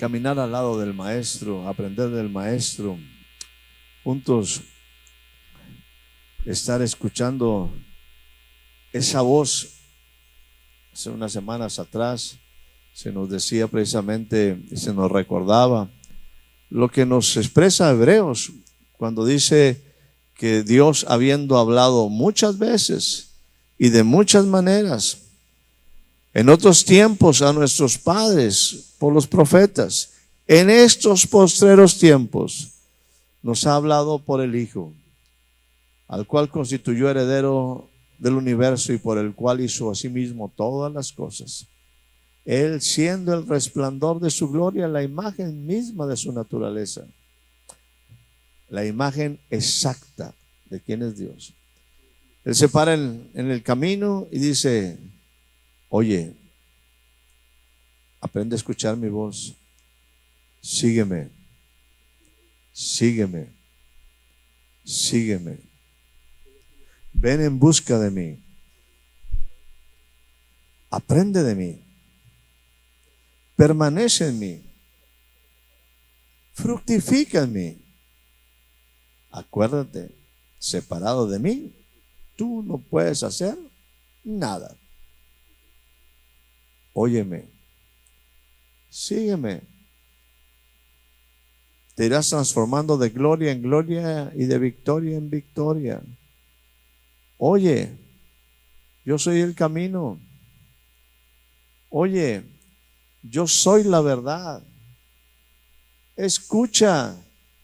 caminar al lado del maestro, aprender del maestro, juntos estar escuchando esa voz. Hace unas semanas atrás se nos decía precisamente, se nos recordaba lo que nos expresa Hebreos cuando dice que Dios, habiendo hablado muchas veces y de muchas maneras en otros tiempos a nuestros padres por los profetas, en estos postreros tiempos nos ha hablado por el Hijo, al cual constituyó heredero del universo y por el cual hizo asimismo todas las cosas. Él, siendo el resplandor de su gloria, la imagen misma de su naturaleza, la imagen exacta de quién es Dios. Él se para en el camino y dice: oye, aprende a escuchar mi voz, sígueme, sígueme, sígueme, ven en busca de mí, aprende de mí, permanece en mí, fructifica en mí. Acuérdate, separado de mí, tú no puedes hacer nada. Óyeme, sígueme. Te irás transformando de gloria en gloria y de victoria en victoria. Oye, yo soy el camino. Oye, yo soy la verdad. Escucha,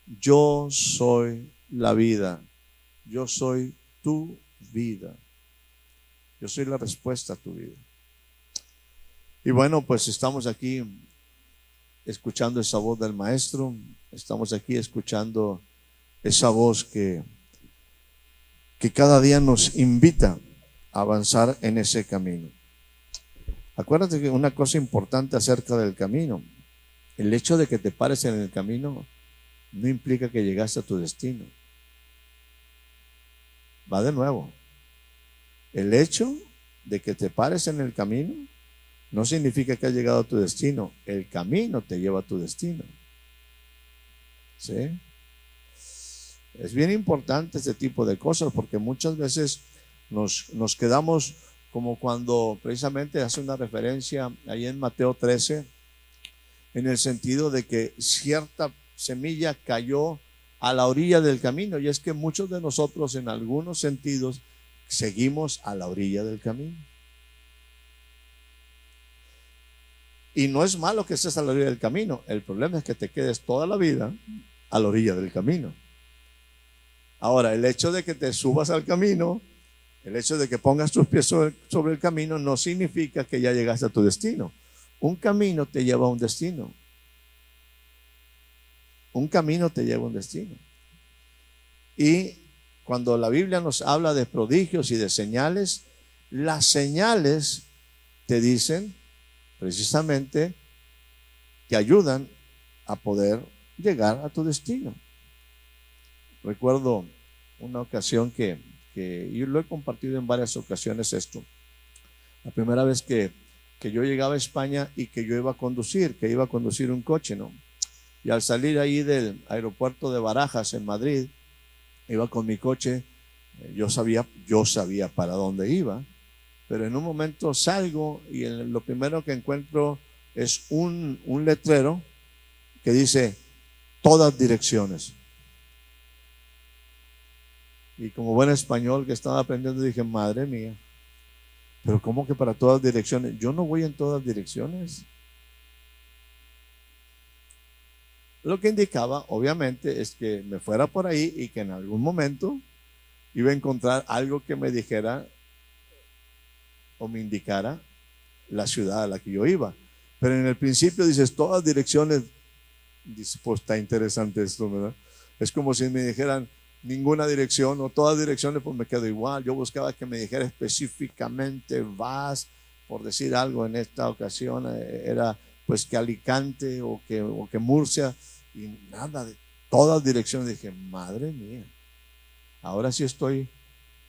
yo soy la vida. Yo soy tu vida. Yo soy la respuesta a tu vida. Y bueno, pues estamos aquí escuchando esa voz del maestro. Estamos aquí escuchando esa voz que cada día nos invita a avanzar en ese camino. Acuérdate que una cosa importante acerca del camino, el hecho de que te pares en el camino no implica que llegaste a tu destino. Va de nuevo. El hecho de que te pares en el camino no significa que has llegado a tu destino. El camino te lleva a tu destino. ¿Sí? Es bien importante este tipo de cosas porque muchas veces nos quedamos como cuando precisamente hace una referencia ahí en Mateo 13, en el sentido de que cierta semilla cayó a la orilla del camino, y es que muchos de nosotros en algunos sentidos seguimos a la orilla del camino. Y no es malo que estés a la orilla del camino, el problema es que te quedes toda la vida a la orilla del camino. Ahora, el hecho de que te subas al camino, el hecho de que pongas tus pies sobre el camino no significa que ya llegaste a tu destino. Un camino te lleva a un destino. Un camino te lleva a un destino. Y cuando la Biblia nos habla de prodigios y de señales, las señales te dicen precisamente que ayudan a poder llegar a tu destino. Recuerdo una ocasión que yo lo he compartido en varias ocasiones esto. La primera vez que yo llegaba a España y que yo iba a conducir un coche, ¿no? Y al salir ahí del aeropuerto de Barajas en Madrid, iba con mi coche, yo sabía para dónde iba, pero en un momento salgo y lo primero que encuentro es un letrero que dice todas direcciones. Y como buen español que estaba aprendiendo dije, madre mía, pero ¿cómo que para todas direcciones? Yo no voy en todas direcciones. Lo que indicaba, obviamente, es que me fuera por ahí y que en algún momento iba a encontrar algo que me dijera o me indicara la ciudad a la que yo iba. Pero en el principio dices, todas direcciones, dice, pues está interesante esto, ¿verdad? Es como si me dijeran ninguna dirección o todas direcciones, pues me quedo igual. Yo buscaba que me dijera específicamente, vas, por decir algo en esta ocasión, era pues que Alicante o que Murcia, y nada, de todas direcciones. Dije, madre mía, ahora sí estoy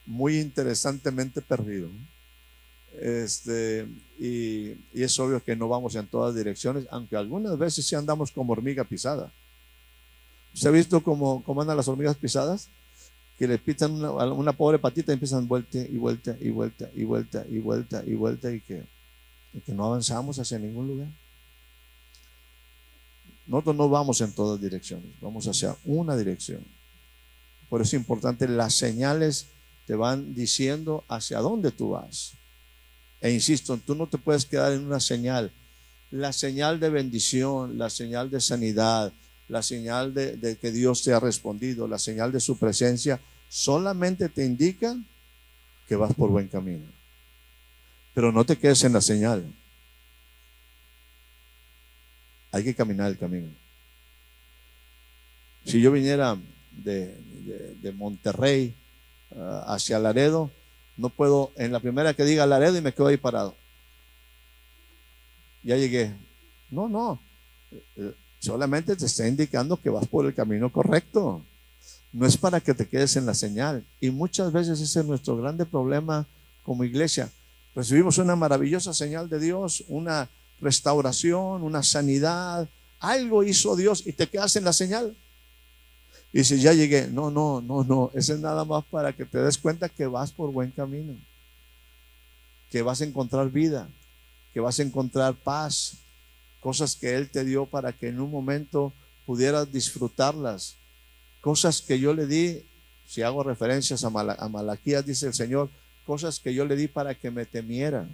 muy interesantemente perdido. Y es obvio que no vamos en todas direcciones, aunque algunas veces sí andamos como hormiga pisada. ¿Usted ha visto cómo andan las hormigas pisadas? Que le pitan una pobre patita y empiezan vuelta y vuelta y vuelta y vuelta y vuelta y vuelta y que no avanzamos hacia ningún lugar. Nosotros no vamos en todas direcciones, vamos hacia una dirección. Por eso es importante, las señales te van diciendo hacia dónde tú vas. E insisto, tú no te puedes quedar en una señal. La señal de bendición, la señal de sanidad, la señal de que Dios te ha respondido, la señal de su presencia, solamente te indica que vas por buen camino. Pero no te quedes en la señal. Hay que caminar el camino. Si yo viniera de Monterrey hacia Laredo, no puedo en la primera que diga Laredo y me quedo ahí parado. Ya llegué. No. Solamente te está indicando que vas por el camino correcto. No es para que te quedes en la señal. Y muchas veces ese es nuestro grande problema como iglesia. Recibimos una maravillosa señal de Dios, una restauración, una sanidad. Algo hizo Dios y te quedas en la señal. Y si ya llegué, no. Eso es nada más para que te des cuenta que vas por buen camino. Que vas a encontrar vida. Que vas a encontrar paz. Cosas que Él te dio para que en un momento pudieras disfrutarlas. Cosas que yo le di, si hago referencias a Malaquías, dice el Señor, cosas que yo le di para que me temieran.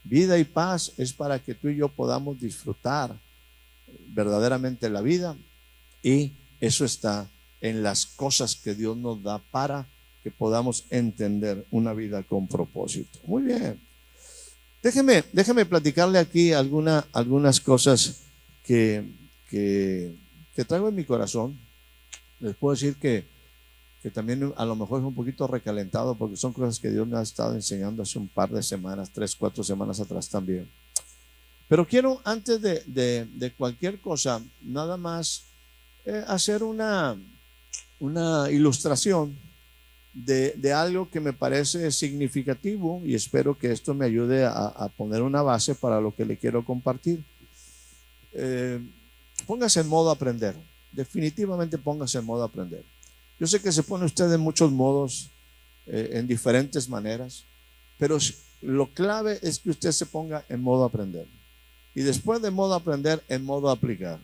Vida y paz es para que tú y yo podamos disfrutar verdaderamente la vida, y eso está en las cosas que Dios nos da para que podamos entender una vida con propósito. Muy bien. Déjeme platicarle aquí algunas cosas que traigo en mi corazón. Les puedo decir que también a lo mejor es un poquito recalentado porque son cosas que Dios me ha estado enseñando hace un par de semanas, 3, 4 semanas atrás también. Pero quiero, antes de cualquier cosa, nada más hacer una ilustración de algo que me parece significativo, y espero que esto me ayude a poner una base para lo que le quiero compartir. Póngase en modo aprender. Definitivamente póngase en modo aprender. Yo sé que se pone usted en muchos modos, en diferentes maneras, pero lo clave es que usted se ponga en modo aprender. Y después de modo aprender, en modo aplicar.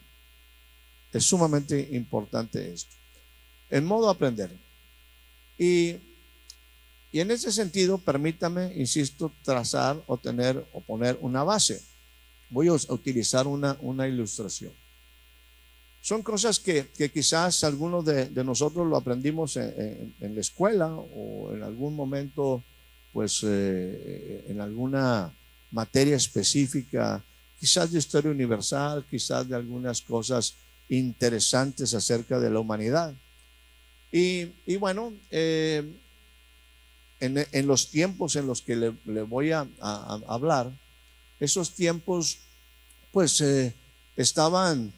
Es sumamente importante esto. En modo aprender. Y en ese sentido, permítame, insisto, trazar o poner una base. Voy a utilizar una ilustración. Son cosas que quizás algunos de nosotros lo aprendimos en la escuela o en algún momento, pues en alguna materia específica, quizás de historia universal, quizás de algunas cosas interesantes acerca de la humanidad. Y bueno, en los tiempos en los que le voy a hablar, esos tiempos pues estaban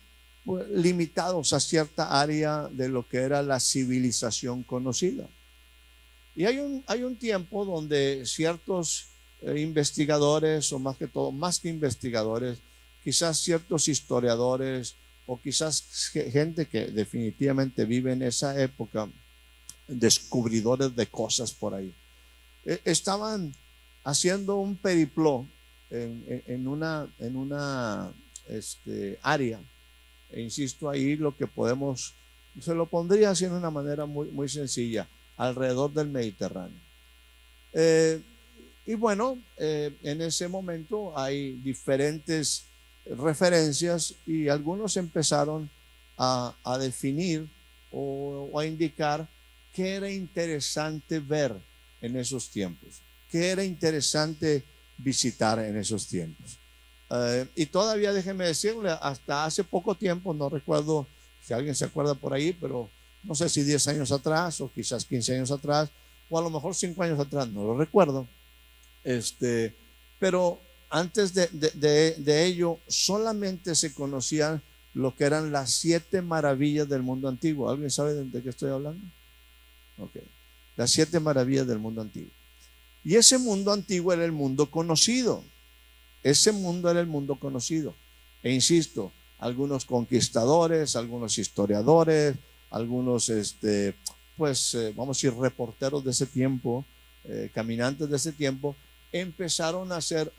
limitados a cierta área de lo que era la civilización conocida. Y hay un tiempo donde ciertos investigadores, o más que investigadores, quizás ciertos historiadores, o quizás gente que definitivamente vive en esa época, descubridores de cosas por ahí, estaban haciendo un periplo en una área. E insisto, ahí lo que podemos, se lo pondría así en una manera muy sencilla, alrededor del Mediterráneo. Y bueno, en ese momento hay diferentes referencias y algunos empezaron a definir o a indicar qué era interesante ver en esos tiempos, qué era interesante visitar en esos tiempos. Y todavía déjenme decirle, hasta hace poco tiempo, no recuerdo si alguien se acuerda por ahí, pero no sé si 10 años atrás o quizás 15 años atrás, o a lo mejor 5 años atrás, no lo recuerdo. Pero antes de ello, solamente se conocían lo que eran las 7 maravillas del mundo antiguo. ¿Alguien sabe de qué estoy hablando? Ok. Las 7 maravillas del mundo antiguo. Y ese mundo antiguo era el mundo conocido. Ese mundo era el mundo conocido. E insisto, algunos conquistadores, algunos historiadores, algunos, vamos a decir, reporteros de ese tiempo, caminantes de ese tiempo, empezaron a hacer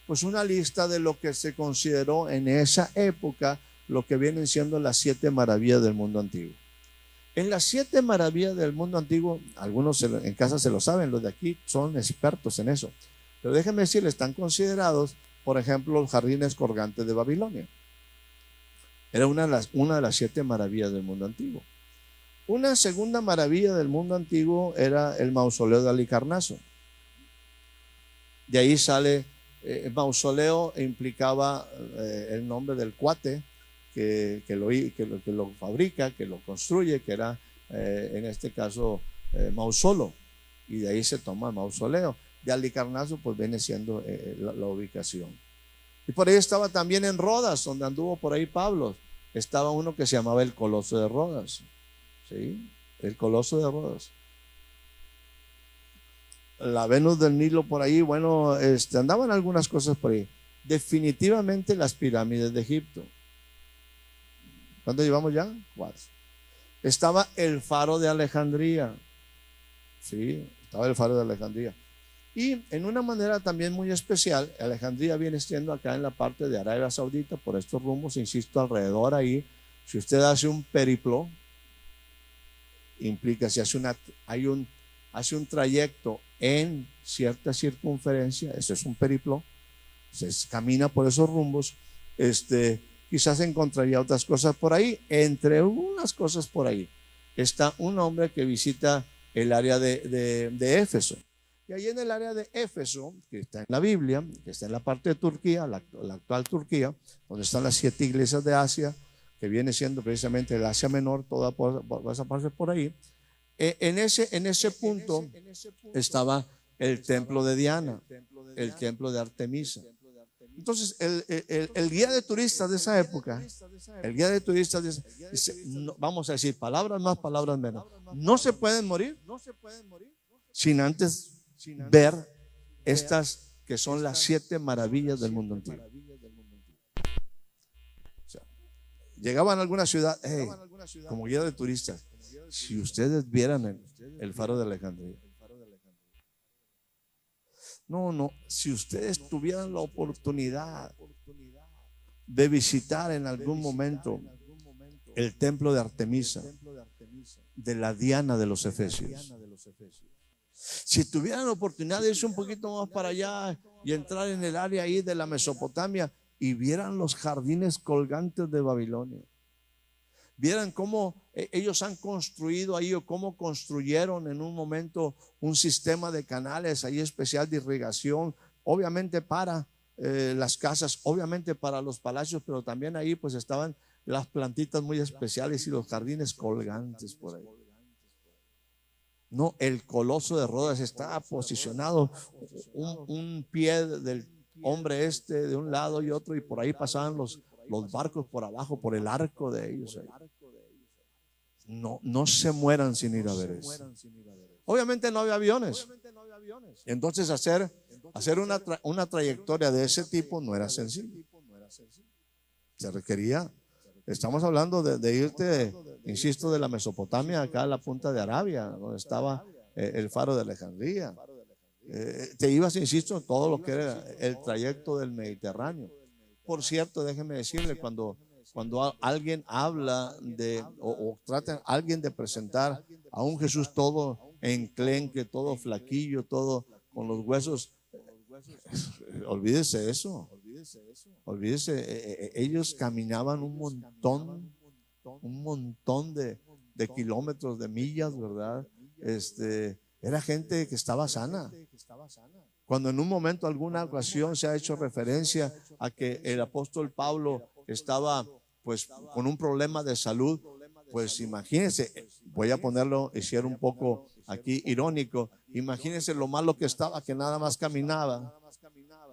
pues una lista de lo que se consideró en esa época lo que vienen siendo las 7 maravillas del mundo antiguo. En las 7 maravillas del mundo antiguo, algunos en casa se lo saben, los de aquí son expertos en eso. Pero déjenme decirles, están considerados, por ejemplo, los jardines colgantes de Babilonia. Era una de las 7 maravillas del mundo antiguo. Una segunda maravilla del mundo antiguo era el mausoleo de Halicarnaso. De ahí sale, el mausoleo implicaba el nombre del cuate que lo fabrica, que lo construye, que era en este caso Mausolo, y de ahí se toma el mausoleo. De Halicarnaso pues viene siendo la ubicación. Y por ahí estaba también en Rodas, donde anduvo por ahí Pablo, estaba uno que se llamaba el Coloso de Rodas. ¿Sí? El Coloso de Rodas. La Venus del Nilo por ahí, bueno, andaban algunas cosas por ahí. Definitivamente las pirámides de Egipto. ¿Cuánto llevamos ya? 4. Estaba el faro de Alejandría. Sí, estaba el faro de Alejandría. Y en una manera también muy especial, Alejandría viene siendo acá en la parte de Arabia Saudita, por estos rumbos, insisto, alrededor ahí. Si usted hace un periplo, implica si hace un trayecto en cierta circunferencia, eso es un periplo, se camina por esos rumbos, quizás encontraría otras cosas por ahí. Entre unas cosas por ahí está un hombre que visita el área de Éfeso. Y ahí en el área de Éfeso, que está en la Biblia, que está en la parte de Turquía, la actual Turquía, donde están las 7 iglesias de Asia, que viene siendo precisamente el Asia Menor, toda esa parte por ahí. En ese punto estaba el templo de Diana, el templo de Artemisa. Entonces, el guía de turistas de esa época, dice, no, vamos a decir, palabras más, palabras menos, no se pueden morir sin antes ver estas que son las 7 maravillas del mundo antiguo. O sea, llegaban a alguna ciudad, como guía de turistas, si ustedes vieran el faro de Alejandría. No, si ustedes tuvieran la oportunidad de visitar en algún momento el templo de Artemisa, de la Diana de los Efesios, si tuvieran la oportunidad de irse un poquito más para allá y entrar en el área ahí de la Mesopotamia y vieran los jardines colgantes de Babilonia, vieran cómo ellos han construido ahí o cómo construyeron en un momento un sistema de canales ahí especial de irrigación, obviamente para las casas, obviamente para los palacios, pero también ahí pues estaban las plantitas muy especiales y los jardines colgantes por ahí. No, el Coloso de Rodas está posicionado un pie del hombre de un lado y otro, y por ahí pasaban los barcos por abajo, por el arco de ellos ahí. No se mueran sin ir a ver eso. Obviamente no había aviones. Entonces hacer una trayectoria de ese tipo no era sencillo. Se requería, estamos hablando de irte, insisto, de la Mesopotamia acá a la punta de Arabia, donde estaba el faro de Alejandría. Te ibas, insisto, en todo lo que era el trayecto del Mediterráneo. Por cierto, déjeme decirle, cuando alguien habla o trata alguien de presentar a un Jesús todo enclenque, todo flaquillo, todo con los huesos, olvídese eso. Olvídese, ellos caminaban un montón de kilómetros, de millas, ¿verdad? Era gente que estaba sana. Cuando en un momento, alguna ocasión, se ha hecho referencia a que el apóstol Pablo estaba pues con un problema de salud, pues imagínense, voy a ponerlo, hiciera un poco aquí irónico, imagínense lo malo que estaba, que nada más caminaba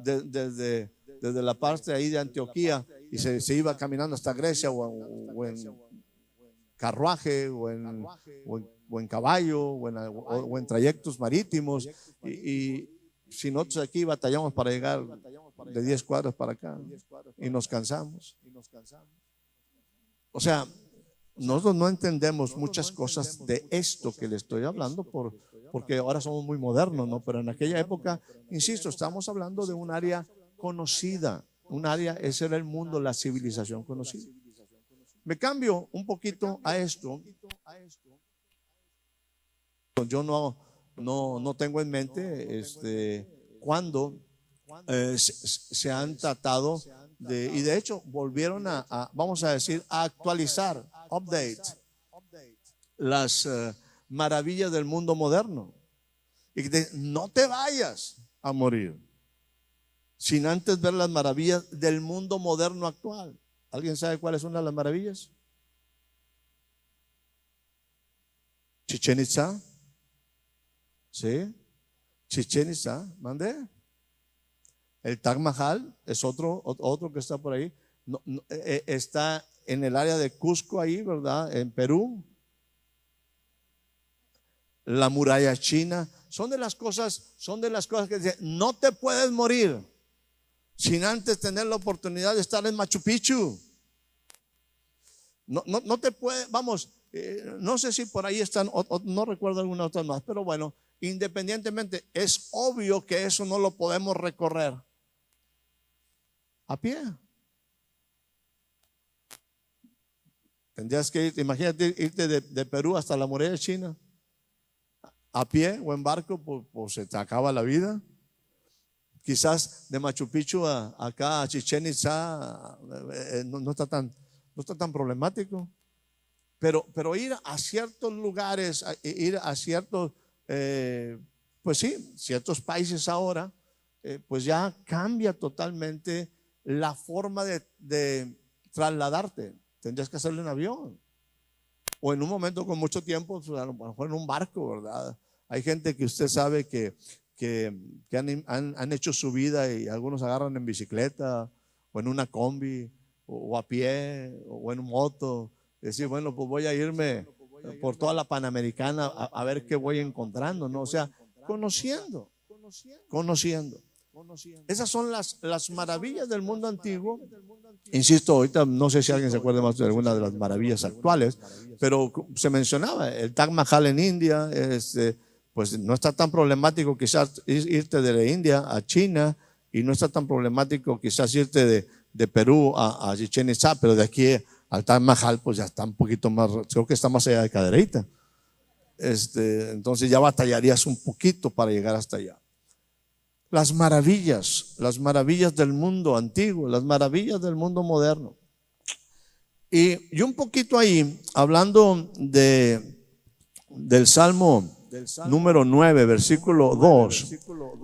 desde la parte ahí de Antioquía y se iba caminando hasta Grecia o en carruaje o en o en caballo, o en trayectos marítimos. Y si nosotros aquí batallamos para llegar de 10 cuadras para acá y nos cansamos. O sea, nosotros no entendemos muchas cosas de esto que le estoy hablando porque ahora somos muy modernos, ¿no? Pero en aquella época, insisto, estamos hablando de un área conocida, un área, ese era el mundo, la civilización conocida. Me cambio un poquito a esto. Yo no tengo en mente cuándo se han tratado y de hecho volvieron vamos a decir, a actualizar, update, las maravillas del mundo moderno. Y que no te vayas a morir sin antes ver las maravillas del mundo moderno actual. ¿Alguien sabe cuáles son las maravillas? Chichén Itzá. ¿Sí? Chichén Itzá, ¿mandé? El Taj Mahal es otro que está por ahí. Está en el área de Cusco ahí, ¿verdad? En Perú. La muralla china. Son de las cosas que dicen, no te puedes morir sin antes tener la oportunidad de estar en Machu Picchu. No te puedes, vamos, no sé si por ahí están, no recuerdo alguna otra más, pero bueno, independientemente, es obvio que eso no lo podemos recorrer a pie. Tendrías que ir, imagínate irte de Perú hasta la muralla china a pie o en barco, pues se te acaba la vida. Quizás de Machu Picchu acá a Chichén Itzá no está tan problemático. Pero ir a ciertos lugares, ir a ciertos, pues sí, ciertos países ahora, pues ya cambia totalmente la forma de trasladarte. Tendrías que hacerlo en avión o en un momento con mucho tiempo, pues a lo mejor en un barco, ¿verdad? Hay gente que usted sabe que han hecho su vida y algunos agarran en bicicleta o en una combi o a pie o en moto. Decir, bueno, pues voy a irme por toda la Panamericana a ver qué voy encontrando, ¿no? O sea, conociendo. Esas son las maravillas del mundo antiguo. Insisto, ahorita no sé si alguien se acuerda más de alguna de las maravillas actuales, pero se mencionaba el Taj Mahal en India, pues no está tan problemático quizás irte de la India a China y no está tan problemático quizás irte de Perú a Chichén Itzá, pero de aquí al Taj Mahal pues ya está un poquito más, creo que está más allá de Cadereyta. Entonces ya batallarías un poquito para llegar hasta allá. Las maravillas del mundo antiguo, las maravillas del mundo moderno. Y un poquito ahí, hablando del Salmo número 9, versículo 2,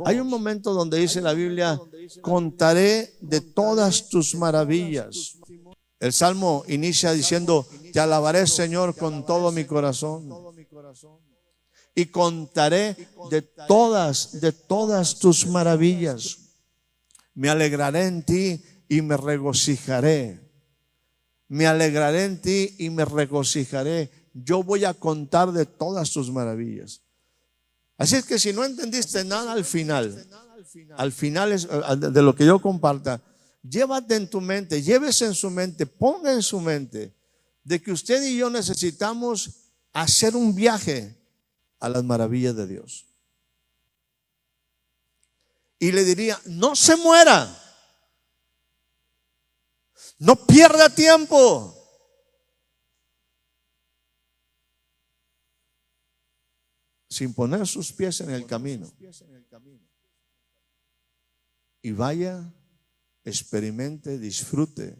hay un momento donde dice la Biblia, contaré de todas tus maravillas. El Salmo inicia diciendo, te alabaré, Señor, con todo mi corazón. Y contaré de todas tus maravillas. Me alegraré en ti y me regocijaré. Me alegraré en ti y me regocijaré. Yo voy a contar de todas tus maravillas. Así es que si no entendiste nada al final es de lo que yo comparta, llévate en tu mente, llévese en su mente, ponga en su mente de que usted y yo necesitamos hacer un viaje a las maravillas de Dios. Y le diría, no se muera, no pierda tiempo. Sin poner sus pies en el camino. Y vaya, experimente, disfrute,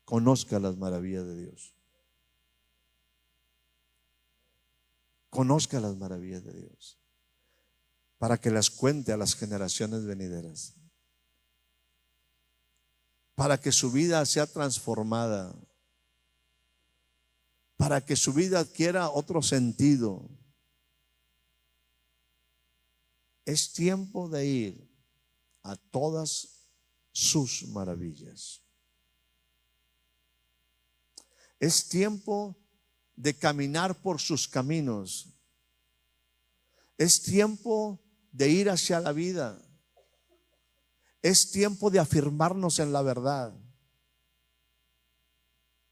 conozca las maravillas de Dios. Conozca las maravillas de Dios para que las cuente a las generaciones venideras, para que su vida sea transformada, para que su vida adquiera otro sentido. Es tiempo de ir a todas sus maravillas. Es tiempo de caminar por sus caminos. Es tiempo de ir hacia la vida. Es tiempo de afirmarnos en la verdad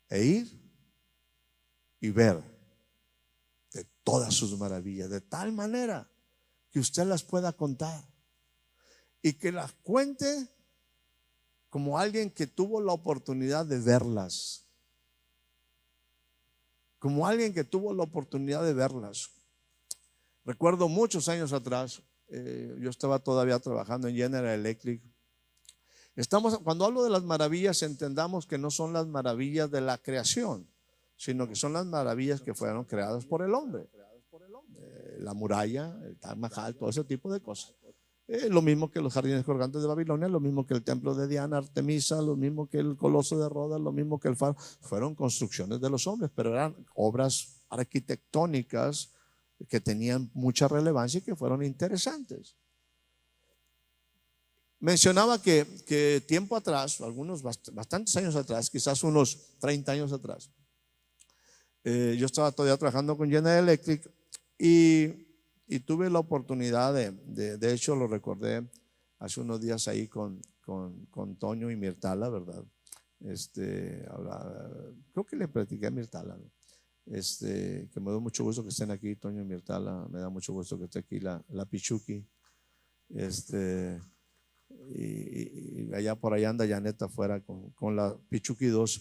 e ir y ver de todas sus maravillas, de tal manera que usted las pueda contar y que las cuente como alguien que tuvo la oportunidad de verlas, como alguien que tuvo la oportunidad de verlas. Recuerdo muchos años atrás, yo estaba todavía trabajando en General Electric. Cuando hablo de las maravillas, entendamos que no son las maravillas de la creación, sino que son las maravillas que fueron creadas por el hombre. La muralla, el Taj Mahal, todo ese tipo de cosas. Lo mismo que los jardines colgantes de Babilonia, lo mismo que el templo de Diana, Artemisa, lo mismo que el coloso de Rodas, lo mismo que el faro. Fueron construcciones de los hombres, pero eran obras arquitectónicas que tenían mucha relevancia y que fueron interesantes. Mencionaba que tiempo atrás, algunos bastantes años atrás, quizás unos 30 años atrás, yo estaba todavía trabajando con General Electric y tuve la oportunidad de hecho lo recordé hace unos días ahí con Toño y Mirtala, ¿verdad? Creo que le platiqué a Mirtala, ¿no? Que me da mucho gusto que estén aquí, Toño y Mirtala, me da mucho gusto que esté aquí la Pichuki, y allá por allá anda Janet afuera con la Pichuki 2.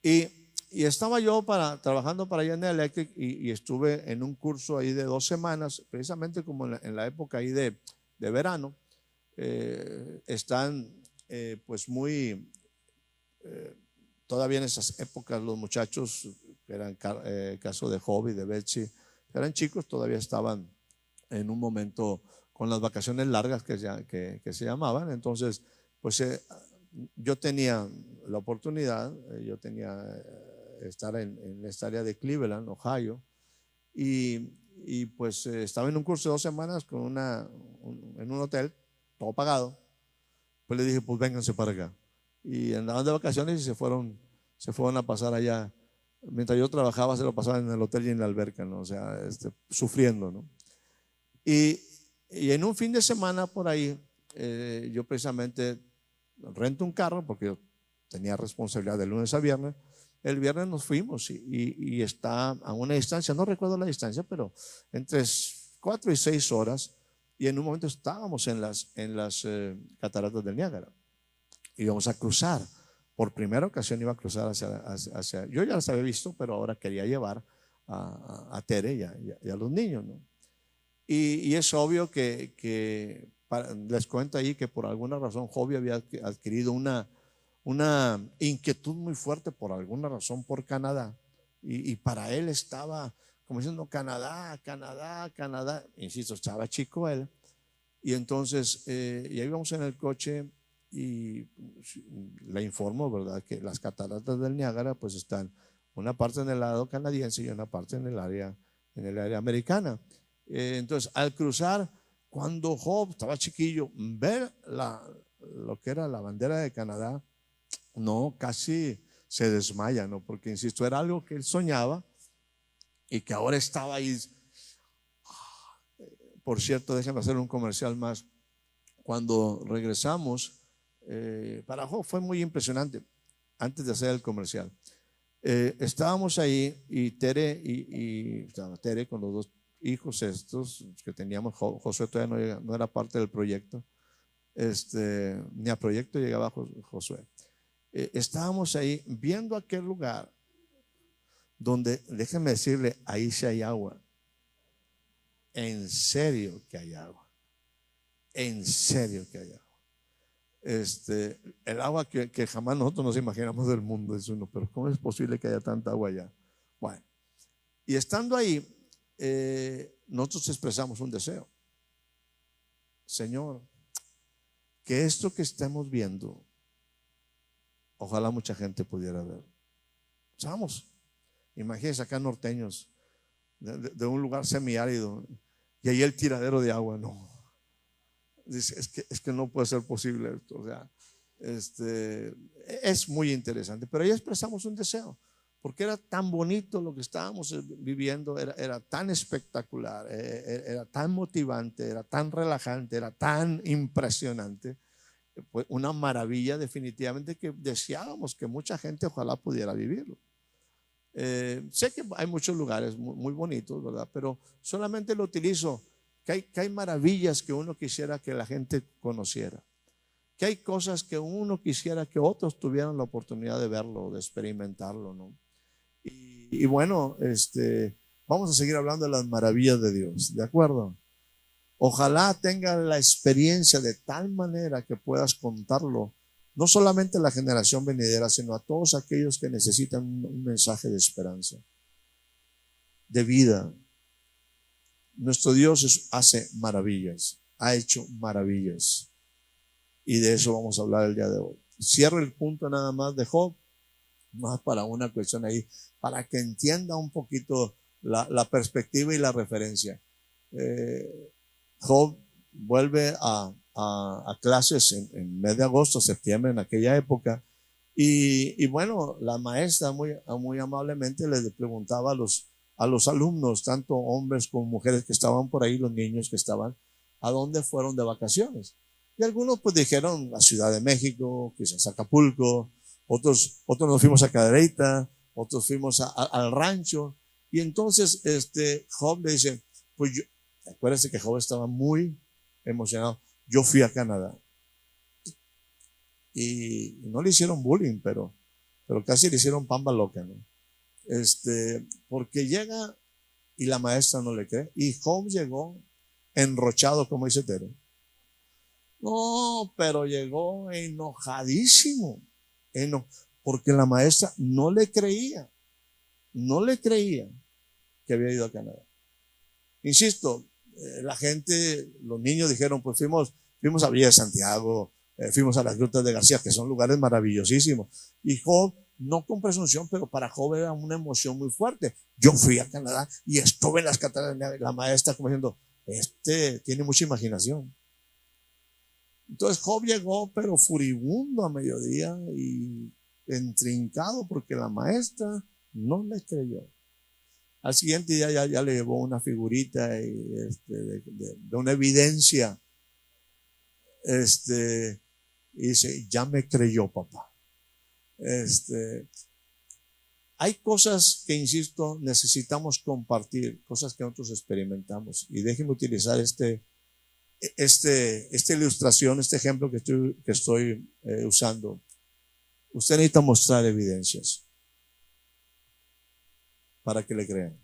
Y estaba yo trabajando para General Electric y estuve en un curso ahí de 2 semanas, precisamente como en la época ahí de verano. Están pues muy, todavía en esas épocas los muchachos, que eran caso de Job y de Betsy, eran chicos, todavía estaban en un momento con las vacaciones largas que se llamaban. Entonces, pues yo tenía la oportunidad, estar en esta área de Cleveland, Ohio, y pues estaba en un curso de 2 semanas en un hotel, todo pagado. Pues le dije, pues vénganse para acá. Y andaban de vacaciones y se fueron a pasar allá. Mientras yo trabajaba, se lo pasaban en el hotel y en la alberca, ¿no? O sea, sufriendo, ¿no? Y en un fin de semana por ahí, yo precisamente rento un carro porque yo tenía responsabilidad de lunes a viernes. El viernes nos fuimos y está a una distancia, no recuerdo la distancia, pero entre 4 y 6 horas. Y en un momento estábamos en las cataratas del Niágara. Íbamos a cruzar. Por primera ocasión iba a cruzar hacia yo ya las había visto, pero ahora quería llevar a Tere y a los niños, ¿no? Y es obvio les cuento ahí que por alguna razón Joby había adquirido una inquietud muy fuerte por alguna razón por Canadá. Y para él estaba como diciendo Canadá, Canadá, Canadá. Insisto, estaba chico él. Y entonces, y ahí vamos en el coche y le informo, ¿verdad?, que las cataratas del Niágara pues están una parte en el lado canadiense y una parte en el área americana. Entonces, al cruzar, cuando Job estaba chiquillo, ver lo que era la bandera de Canadá, no, casi se desmaya, ¿no? Porque, insisto, era algo que él soñaba y que ahora estaba ahí. Por cierto, déjenme hacer un comercial más. Cuando regresamos, para Job fue muy impresionante, antes de hacer el comercial. Estábamos ahí y Tere con los 2 hijos estos que teníamos. Josué todavía no era parte del proyecto, ni a proyecto llegaba Josué. Estábamos ahí viendo aquel lugar donde, déjenme decirle, ahí sí hay agua. En serio que hay agua. En serio que hay agua. El agua que jamás nosotros nos imaginamos del mundo, es uno, pero ¿cómo es posible que haya tanta agua allá? Bueno, y estando ahí, nosotros expresamos un deseo. Señor, que esto que estamos viendo, ojalá mucha gente pudiera ver. Vamos, imagínense acá norteños, de un lugar semiárido, y ahí el tiradero de agua, no. Dice, es que no puede ser posible esto. O sea, es muy interesante. Pero ahí expresamos un deseo. porque era tan bonito lo que estábamos viviendo, era tan espectacular, era tan motivante, era tan relajante, era tan impresionante. Pues una maravilla definitivamente que deseábamos que mucha gente ojalá pudiera vivirlo. Sé que hay muchos lugares muy bonitos, ¿verdad? Pero solamente lo utilizo, que hay maravillas que uno quisiera que la gente conociera, que hay cosas que uno quisiera que otros tuvieran la oportunidad de verlo, de experimentarlo, ¿no? Y bueno, vamos a seguir hablando de las maravillas de Dios, ¿de acuerdo? Ojalá tengas la experiencia de tal manera que puedas contarlo, no solamente a la generación venidera, sino a todos aquellos que necesitan un mensaje de esperanza, de vida. Nuestro Dios hace maravillas, ha hecho maravillas. Y de eso vamos a hablar el día de hoy. Cierro el punto nada más de Job, más para una cuestión ahí, para que entienda un poquito la perspectiva y la referencia. Job vuelve a clases en mes de agosto, septiembre, en aquella época. Y bueno, la maestra muy amablemente le preguntaba a los alumnos, tanto hombres como mujeres que estaban por ahí, los niños que estaban, ¿a dónde fueron de vacaciones? Y algunos pues dijeron a Ciudad de México, quizás a Acapulco, otros nos fuimos a Cadereyta, otros fuimos al rancho. Y entonces Job le dice, pues yo, acuérdense que Job estaba muy emocionado, yo fui a Canadá. Y no le hicieron bullying, pero casi le hicieron pamba loca, ¿no? Porque llega y la maestra no le cree. Y Job llegó enrochado, como dice Tere. No, pero llegó enojadísimo. Porque la maestra no le creía que había ido a Canadá. Insisto, la gente, los niños dijeron, pues fuimos a Villa de Santiago, fuimos a las grutas de García, que son lugares maravillosísimos. Y Job, no con presunción, pero para Job era una emoción muy fuerte. Yo fui a Canadá y estuve en las cataratas, la maestra como diciendo, tiene mucha imaginación. Entonces Job llegó, pero furibundo a mediodía y entrincado porque la maestra no le creyó. Al siguiente día ya le llevó una figurita de una evidencia. Y dice, ya me creyó papá. Hay cosas que, insisto, necesitamos compartir, cosas que nosotros experimentamos. Y déjenme utilizar esta ilustración, este ejemplo que estoy usando. Usted necesita mostrar evidencias para que le crean.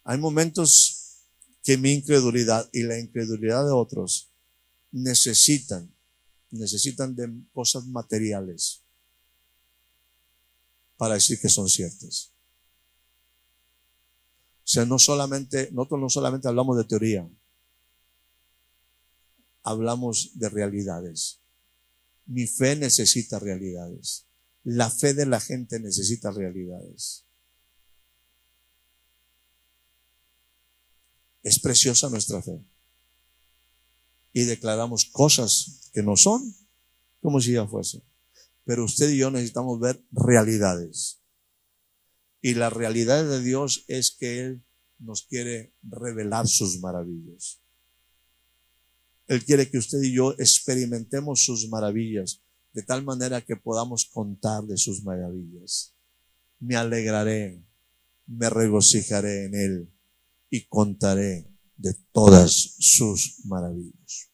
Hay momentos que mi incredulidad y la incredulidad de otros necesitan de cosas materiales para decir que son ciertas. O sea, nosotros no solamente hablamos de teoría, hablamos de realidades. Mi fe necesita realidades. La fe de la gente necesita realidades. Es preciosa nuestra fe. Y declaramos cosas que no son como si ya fuese. Pero usted y yo necesitamos ver realidades. Y la realidad de Dios es que Él nos quiere revelar sus maravillas. Él quiere que usted y yo experimentemos sus maravillas de tal manera que podamos contar de sus maravillas. Me alegraré, me regocijaré en Él y contaré de todas sus maravillas.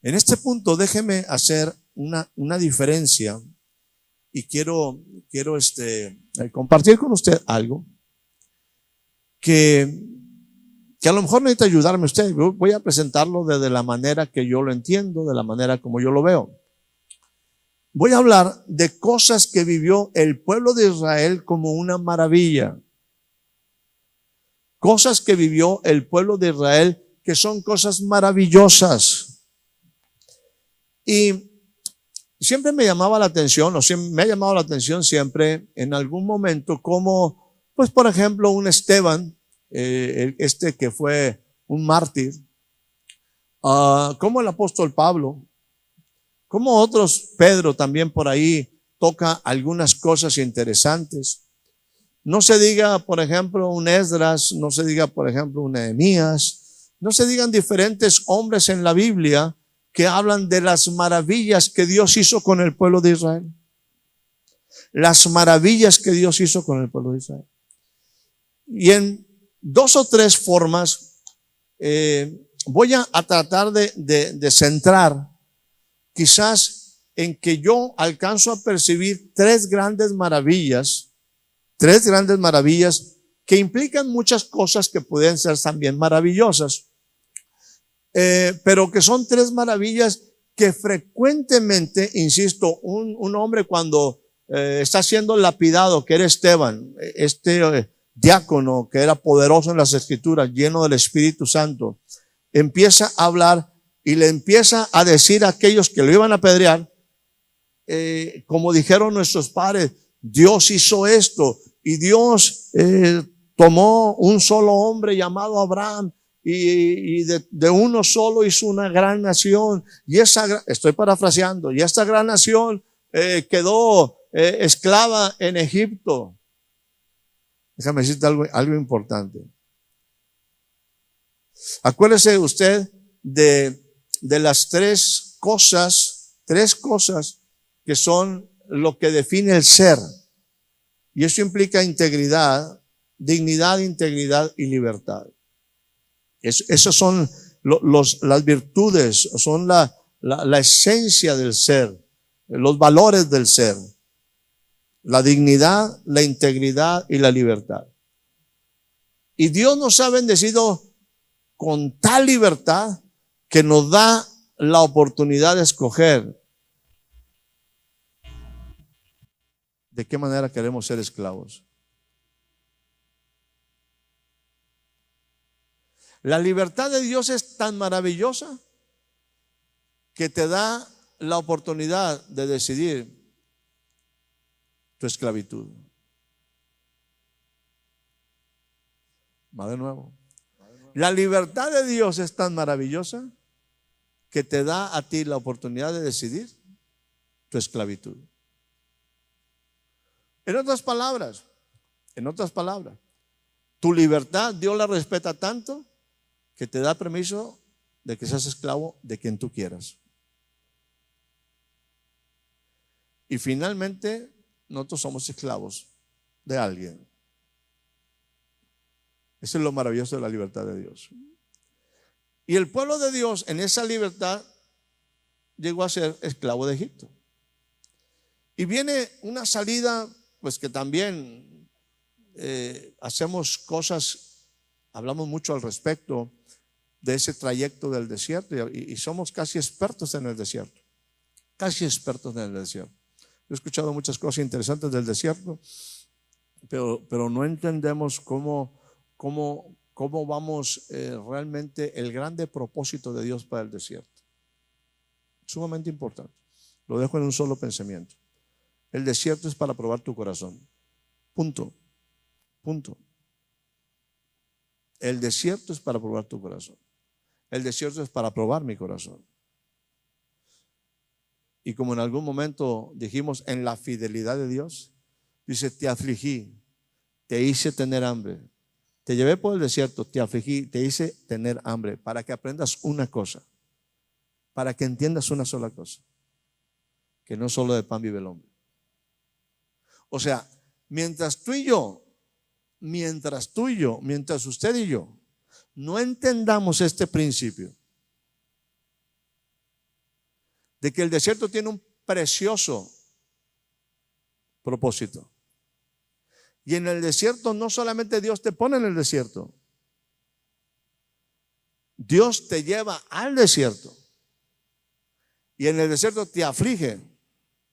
En este punto déjeme hacer una diferencia y quiero compartir con usted algo que a lo mejor necesita ayudarme usted. Voy a presentarlo desde la manera que yo lo entiendo, de la manera como yo lo veo. Voy a hablar de cosas que vivió el pueblo de Israel como una maravilla. Cosas que vivió el pueblo de Israel que son cosas maravillosas. Y siempre me llamaba la atención, me ha llamado la atención siempre en algún momento como, pues por ejemplo, un Esteban, que fue un mártir, como el apóstol Pablo, como otros, Pedro también por ahí, toca algunas cosas interesantes. No se diga, por ejemplo, un Esdras, no se diga, por ejemplo, un Nehemías, no se digan diferentes hombres en la Biblia que hablan de las maravillas que Dios hizo con el pueblo de Israel. Las maravillas que Dios hizo con el pueblo de Israel. Y en dos o tres formas voy a tratar de centrar quizás en que yo alcanzo a percibir tres grandes maravillas que implican muchas cosas que pueden ser también maravillosas, pero que son tres maravillas que frecuentemente, insisto, un hombre cuando está siendo lapidado, que era Esteban, diácono que era poderoso en las Escrituras, lleno del Espíritu Santo, empieza a hablar y le empieza a decir a aquellos que lo iban a apedrear, como dijeron nuestros padres, Dios hizo esto y Dios tomó un solo hombre llamado Abraham y de uno solo hizo una gran nación, y estoy parafraseando, y esta gran nación quedó esclava en Egipto. Déjame decirte algo importante. Acuérdese usted de las tres cosas que son lo que define el ser. Y eso implica integridad, dignidad, integridad y libertad. Esas son las virtudes, son la esencia del ser, los valores del ser. La dignidad, la integridad y la libertad. Y Dios nos ha bendecido con tal libertad que nos da la oportunidad de escoger de qué manera queremos ser esclavos. La libertad de Dios es tan maravillosa que te da la oportunidad de decidir tu esclavitud. Va de nuevo. La libertad de Dios es tan maravillosa que te da a ti la oportunidad de decidir tu esclavitud. En otras palabras, tu libertad Dios la respeta tanto que te da permiso de que seas esclavo de quien tú quieras. Y finalmente, nosotros somos esclavos de alguien. Eso es lo maravilloso de la libertad de Dios. Y el pueblo de Dios en esa libertad llegó a ser esclavo de Egipto. Y viene una salida, pues que también hacemos cosas, hablamos mucho al respecto de ese trayecto del desierto y somos casi expertos en el desierto. Casi expertos en el desierto. He escuchado muchas cosas interesantes del desierto, pero no entendemos cómo vamos realmente el grande propósito de Dios para el desierto. Sumamente importante. Lo dejo en un solo pensamiento. El desierto es para probar tu corazón. Punto. El desierto es para probar tu corazón. El desierto es para probar mi corazón. Y como en algún momento dijimos en la fidelidad de Dios, dice, te afligí, te hice tener hambre, te llevé por el desierto, te afligí, te hice tener hambre, para que aprendas una cosa, para que entiendas una sola cosa, que no solo de pan vive el hombre. O sea, mientras usted y yo no entendamos este principio de que el desierto tiene un precioso propósito. Y en el desierto no solamente Dios te pone en el desierto, Dios te lleva al desierto. Y en el desierto te aflige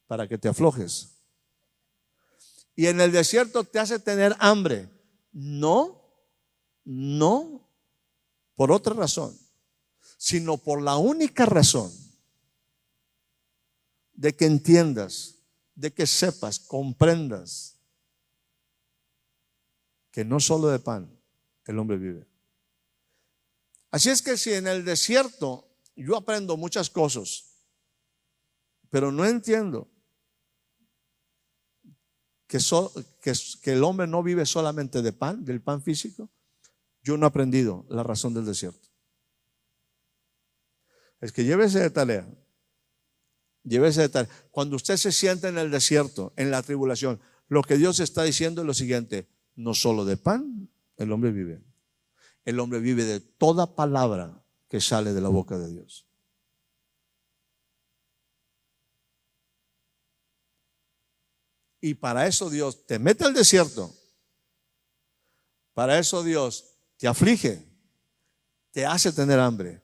para que te aflojes. Y en el desierto te hace tener hambre. No por otra razón, sino por la única razón de que entiendas, de que sepas, comprendas que no solo de pan el hombre vive. Así es que si en el desierto yo aprendo muchas cosas, pero no entiendo que el hombre no vive solamente de pan, del pan físico, yo no he aprendido la razón del desierto. Es que llévese de tarea. Llévese de tarea. Cuando usted se sienta en el desierto, en la tribulación, lo que Dios está diciendo es lo siguiente: no solo de pan el hombre vive. El hombre vive de toda palabra que sale de la boca de Dios. Y para eso Dios te mete al desierto. Para eso Dios te aflige, te hace tener hambre,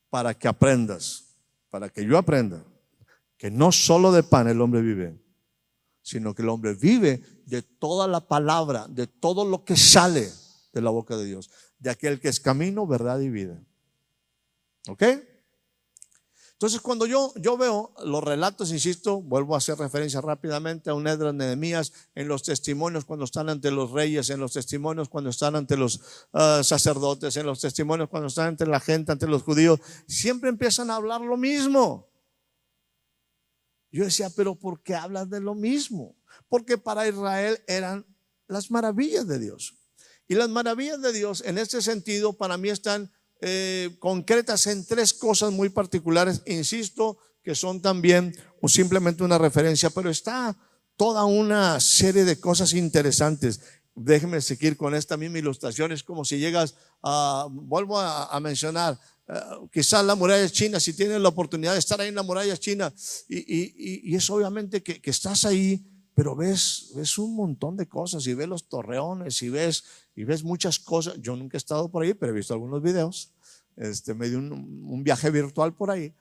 para que aprendas, para que yo aprenda que no solo de pan el hombre vive, sino que el hombre vive de toda la palabra, de todo lo que sale de la boca de Dios, de aquel que es camino, verdad y vida. ¿Ok? Entonces, cuando yo veo los relatos, insisto, vuelvo a hacer referencia rápidamente a un Esdras, Nehemías, en los testimonios cuando están ante los reyes, en los testimonios cuando están ante los sacerdotes, en los testimonios cuando están ante la gente, ante los judíos, siempre empiezan a hablar lo mismo. Yo decía, pero ¿por qué hablas de lo mismo? Porque para Israel eran las maravillas de Dios. Y las maravillas de Dios, en este sentido, para mí están concretas en tres cosas muy particulares, insisto, que son también o simplemente una referencia, pero está toda una serie de cosas interesantes. Déjenme seguir con esta misma ilustración. Es como si llegas vuelvo a mencionar, quizás la muralla china, si tienes la oportunidad de estar ahí en la muralla china, y es obviamente que estás ahí, pero ves un montón de cosas, y ves los torreones, y ves muchas cosas. Yo nunca he estado por ahí, pero he visto algunos videos. Me di un viaje virtual por ahí.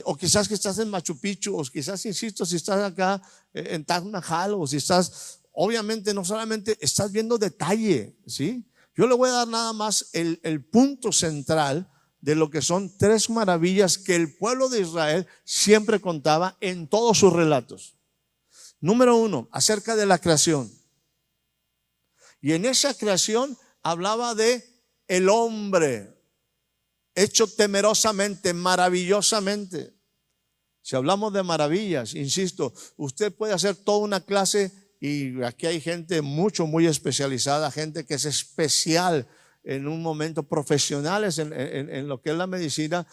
O quizás que estás en Machu Picchu, o quizás, insisto, si estás acá en Taj Mahal, o si estás, obviamente no solamente estás viendo detalle, ¿sí? Yo le voy a dar nada más el punto central de lo que son tres maravillas que el pueblo de Israel siempre contaba en todos sus relatos. Número uno, acerca de la creación. Y en esa creación hablaba de el hombre hecho temerosamente, maravillosamente. Si hablamos de maravillas, insisto, usted puede hacer toda una clase, y aquí hay gente muy especializada, gente que es especial en un momento, profesionales en lo que es la medicina.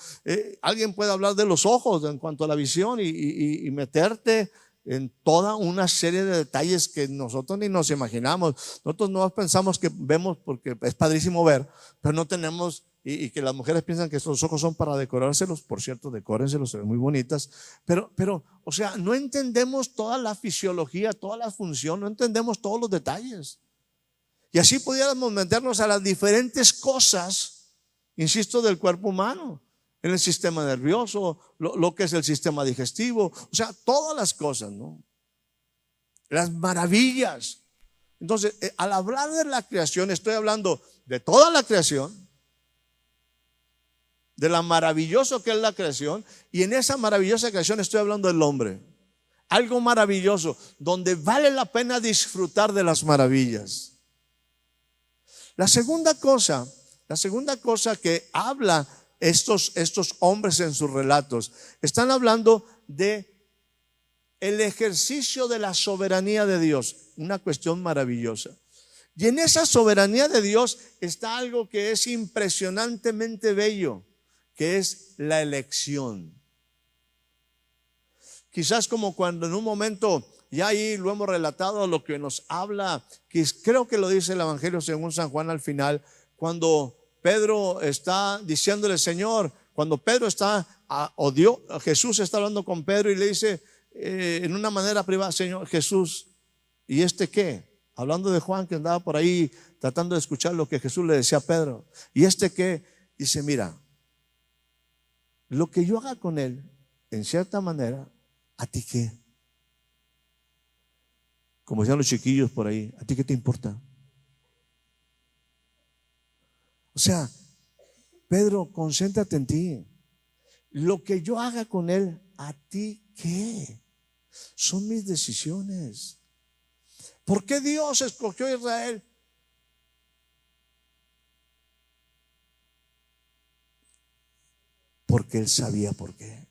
Alguien puede hablar de los ojos en cuanto a la visión y meterte en toda una serie de detalles que nosotros ni nos imaginamos. Nosotros no pensamos que vemos, porque es padrísimo ver, pero no tenemos, y que las mujeres piensan que los ojos son para decorárselos. Por cierto, decórenselos, se ven muy bonitas, pero, o sea, no entendemos toda la fisiología, toda la función, no entendemos todos los detalles. Y así pudiéramos meternos a las diferentes cosas, insisto, del cuerpo humano, en el sistema nervioso, lo que es el sistema digestivo, o sea, todas las cosas, ¿no? Las maravillas. Entonces, al hablar de la creación, estoy hablando de toda la creación, de la maravilloso que es la creación, y en esa maravillosa creación estoy hablando del hombre. Algo maravilloso, donde vale la pena disfrutar de las maravillas. La segunda cosa que habla estos hombres en sus relatos, están hablando de el ejercicio de la soberanía de Dios, una cuestión maravillosa. Y en esa soberanía de Dios está algo que es impresionantemente bello, que es la elección. Quizás como cuando en un momento, ya ahí lo hemos relatado, lo que nos habla, que creo que lo dice el Evangelio según San Juan al final, cuando Pedro está diciéndole, Señor, cuando Pedro está, Jesús está hablando con Pedro y le dice en una manera privada, Señor Jesús, ¿y este qué? Hablando de Juan, que andaba por ahí tratando de escuchar lo que Jesús le decía a Pedro. ¿Y este qué? Dice, mira, lo que yo haga con él, en cierta manera, ¿a ti qué? Como decían los chiquillos por ahí, ¿a ti qué te importa? O sea, Pedro, concéntrate en ti. Lo que yo haga con él, ¿a ti qué? Son mis decisiones. ¿Por qué Dios escogió a Israel? Porque Él sabía por qué.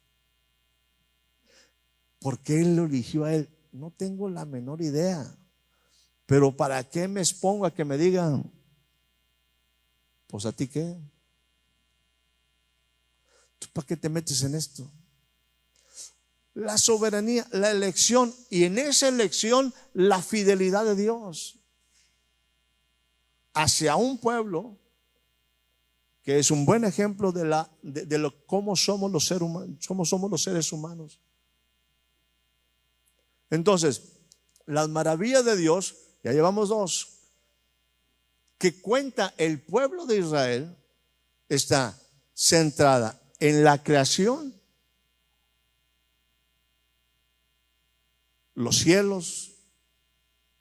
¿Por qué Él lo eligió a Él? No tengo la menor idea. Pero ¿para qué me expongo a que me digan? Pues ¿a ti qué? ¿Tú para qué te metes en esto? La soberanía, la elección, y en esa elección la fidelidad de Dios hacia un pueblo que es un buen ejemplo de cómo somos los seres humanos, cómo somos los seres humanos. Entonces, las maravillas de Dios, ya llevamos dos, que cuenta el pueblo de Israel, está centrada en la creación, los cielos,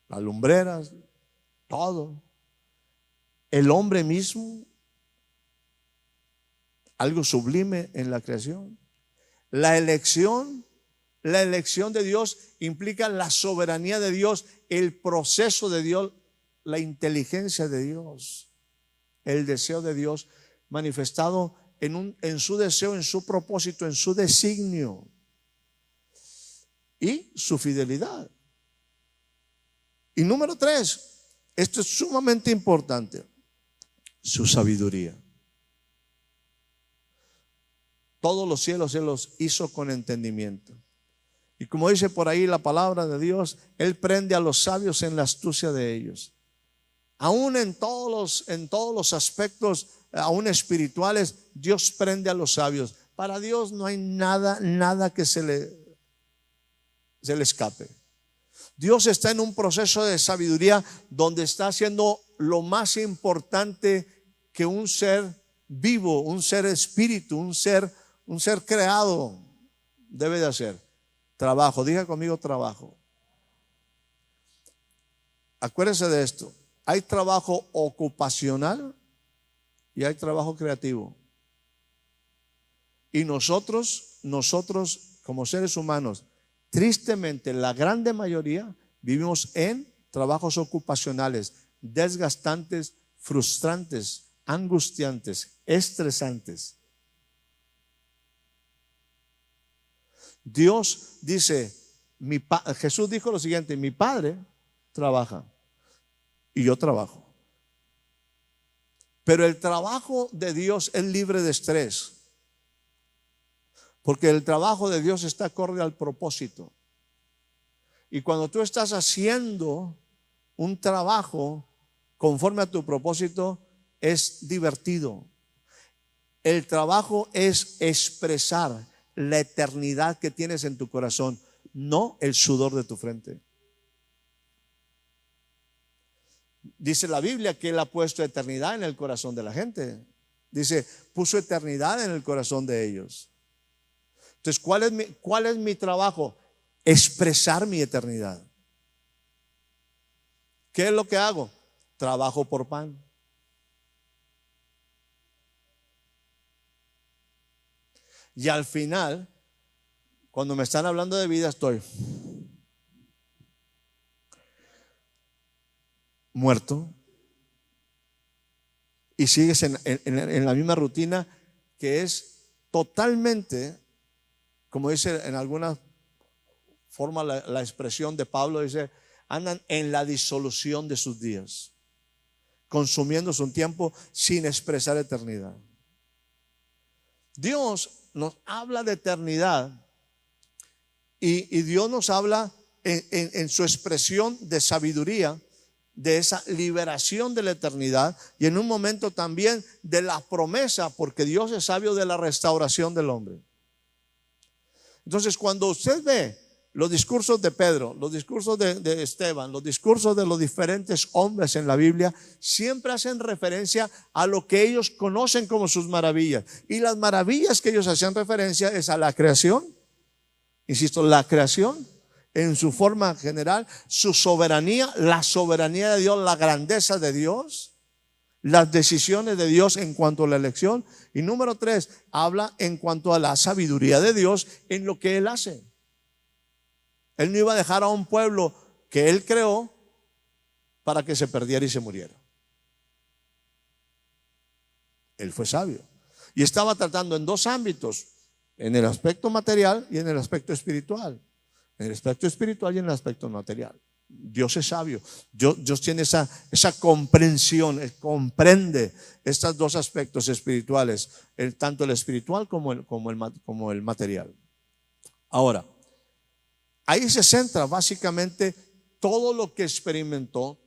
las lumbreras, todo, el hombre mismo, algo sublime en la creación. La elección de Dios implica la soberanía de Dios, el proceso de Dios, la inteligencia de Dios, el deseo de Dios manifestado en su deseo, en su propósito, en su designio, y su fidelidad. Y número 3, esto es sumamente importante, su sabiduría. Todos los cielos Él los hizo con entendimiento. Y como dice por ahí la palabra de Dios, Él prende a los sabios en la astucia de ellos. Aún en todos los aspectos, aún espirituales, Dios prende a los sabios. Para Dios no hay nada que se le escape. Dios está en un proceso de sabiduría donde está haciendo lo más importante que un ser vivo, un ser espíritu, un ser creado debe de hacer. Trabajo, diga conmigo trabajo. Acuérdese de esto, hay trabajo ocupacional y hay trabajo creativo. Y nosotros como seres humanos, tristemente la grande mayoría vivimos en trabajos ocupacionales, desgastantes, frustrantes, angustiantes, estresantes. Dios dice, Jesús dijo lo siguiente: mi Padre trabaja y yo trabajo. Pero el trabajo de Dios es libre de estrés, porque el trabajo de Dios está acorde al propósito. Y cuando tú estás haciendo un trabajo conforme a tu propósito, es divertido. El trabajo es expresar la eternidad que tienes en tu corazón, no el sudor de tu frente. Dice la Biblia que Él ha puesto eternidad en el corazón de la gente. Dice, puso eternidad en el corazón de ellos. Entonces, ¿cuál es mi trabajo? Expresar mi eternidad. ¿Qué es lo que hago? Trabajo por pan. Y al final, cuando me están hablando de vida, estoy muerto. Y sigues en la misma rutina, que es totalmente, como dice en alguna forma la expresión de Pablo, dice, andan en la disolución de sus días, consumiendo su tiempo sin expresar eternidad. Dios nos habla de eternidad y Dios nos habla en su expresión de sabiduría, de esa liberación de la eternidad, y en un momento también de la promesa, porque Dios es sabio de la restauración del hombre. Entonces, cuando usted ve los discursos de Pedro, los discursos de Esteban, los discursos de los diferentes hombres en la Biblia, siempre hacen referencia a lo que ellos conocen como sus maravillas. Y las maravillas que ellos hacían referencia es a la creación. Insisto, la creación en su forma general, su soberanía, la soberanía de Dios, la grandeza de Dios, las decisiones de Dios en cuanto a la elección. Y número 3, habla en cuanto a la sabiduría de Dios en lo que Él hace. Él no iba a dejar a un pueblo que Él creó para que se perdiera y se muriera. Él fue sabio y estaba tratando en dos ámbitos: en el aspecto material y en el aspecto espiritual. En el aspecto espiritual y en el aspecto material. Dios es sabio. Dios tiene esa comprensión, comprende estos dos aspectos espirituales, tanto el espiritual como el material. Ahora, ahí se centra básicamente todo lo que experimentó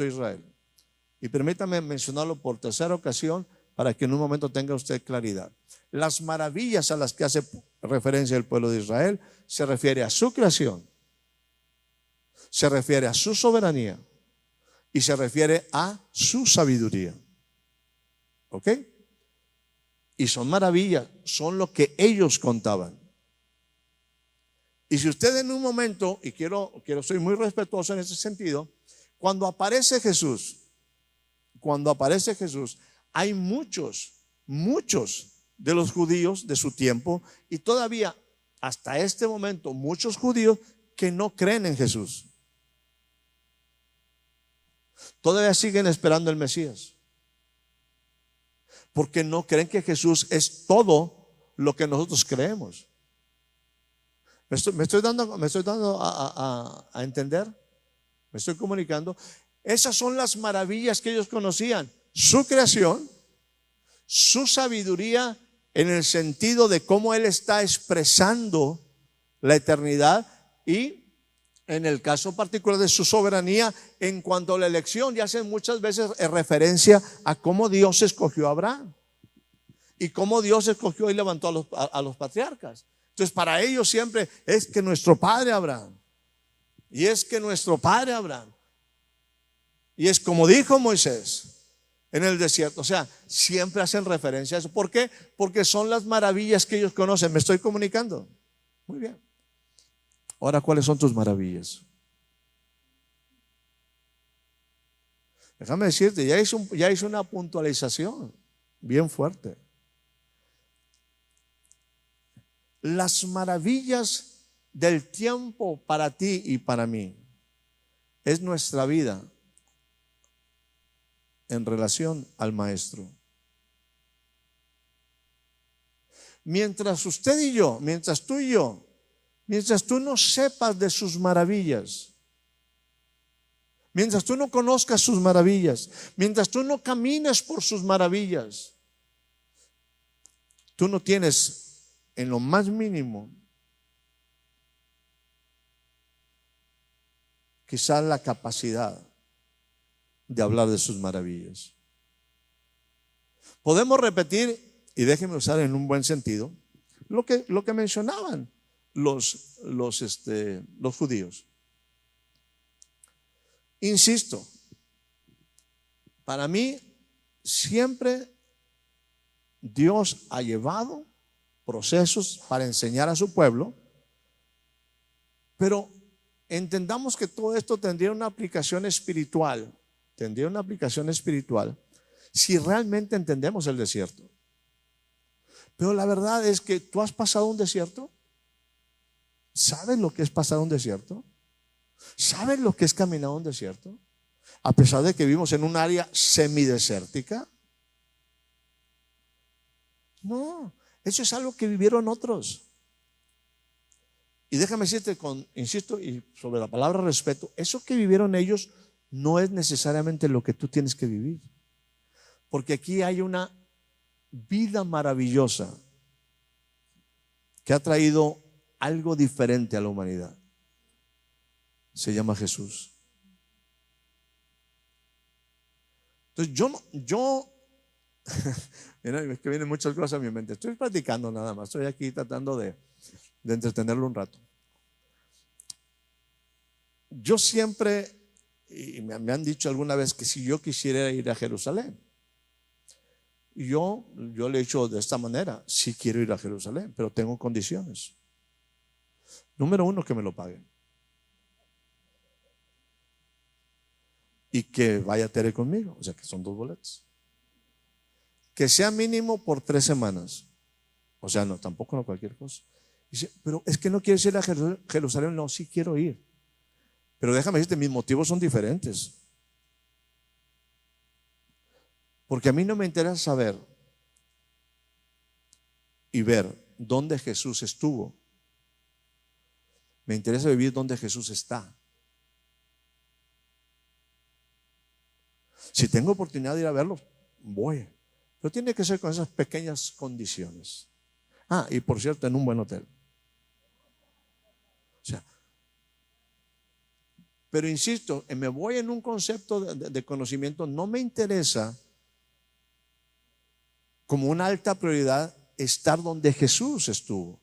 Israel. Y permítame mencionarlo por tercera ocasión para que en un momento tenga usted claridad. Las maravillas a las que hace referencia el pueblo de Israel se refiere a su creación, se refiere a su soberanía y se refiere a su sabiduría. ¿Ok? Y son maravillas, son lo que ellos contaban. Y si usted en un momento, y soy muy respetuoso en ese sentido, cuando aparece Jesús, hay muchos de los judíos de su tiempo, y todavía hasta este momento muchos judíos que no creen en Jesús. Todavía siguen esperando el Mesías, porque no creen que Jesús es todo lo que nosotros creemos. Me estoy dando a entender, me estoy comunicando. Esas son las maravillas que ellos conocían: su creación, su sabiduría en el sentido de cómo Él está expresando la eternidad, y en el caso particular de su soberanía en cuanto a la elección. Ya hacen muchas veces referencia a cómo Dios escogió a Abraham y cómo Dios escogió y levantó a los patriarcas. Entonces, para ellos siempre es que nuestro padre Abraham, y es que nuestro padre Abraham, y es como dijo Moisés en el desierto. O sea, siempre hacen referencia a eso. ¿Por qué? Porque son las maravillas que ellos conocen. ¿Me estoy comunicando? Muy bien. Ahora, ¿cuáles son tus maravillas? Déjame decirte, ya hice una puntualización bien fuerte. Las maravillas del tiempo para ti y para mí es nuestra vida en relación al Maestro. Mientras usted y yo, mientras tú y yo, mientras tú no sepas de sus maravillas, mientras tú no conozcas sus maravillas, mientras tú no camines por sus maravillas, tú no tienes en lo más mínimo quizás la capacidad de hablar de sus maravillas. Podemos repetir, y déjenme usar en un buen sentido, lo que mencionaban los judíos. Insisto, para mí siempre Dios ha llevado procesos para enseñar a su pueblo, pero entendamos que todo esto tendría una aplicación espiritual. Si realmente entendemos el desierto. Pero la verdad es que tú has pasado un desierto. ¿Sabes lo que es pasar un desierto? ¿Sabes lo que es caminar un desierto? A pesar de que vivimos en un área semidesértica. No, eso es algo que vivieron otros. Y déjame decirte, insisto, y sobre la palabra respeto, eso que vivieron ellos no es necesariamente lo que tú tienes que vivir. Porque aquí hay una vida maravillosa que ha traído algo diferente a la humanidad. Se llama Jesús. Entonces mira, es que vienen muchas cosas a mi mente. Estoy platicando nada más. Estoy aquí tratando de entretenerlo un rato. Yo siempre, y me han dicho alguna vez que si yo quisiera ir a Jerusalén, yo le he dicho de esta manera: sí quiero ir a Jerusalén, pero tengo condiciones. Número uno, que me lo paguen. Y que vaya Tere conmigo, o sea que son 2 boletos. Que sea mínimo por 3 semanas. O sea, no, tampoco no cualquier cosa. Dice, pero es que no quieres ir a Jerusalén. No, sí quiero ir. Pero déjame decirte, mis motivos son diferentes. Porque a mí no me interesa saber y ver dónde Jesús estuvo. Me interesa vivir donde Jesús está. Si tengo oportunidad de ir a verlo, voy. Pero tiene que ser con esas pequeñas condiciones. Ah, y por cierto, en un buen hotel. O sea, pero insisto, me voy en un concepto de conocimiento. No me interesa como una alta prioridad estar donde Jesús estuvo.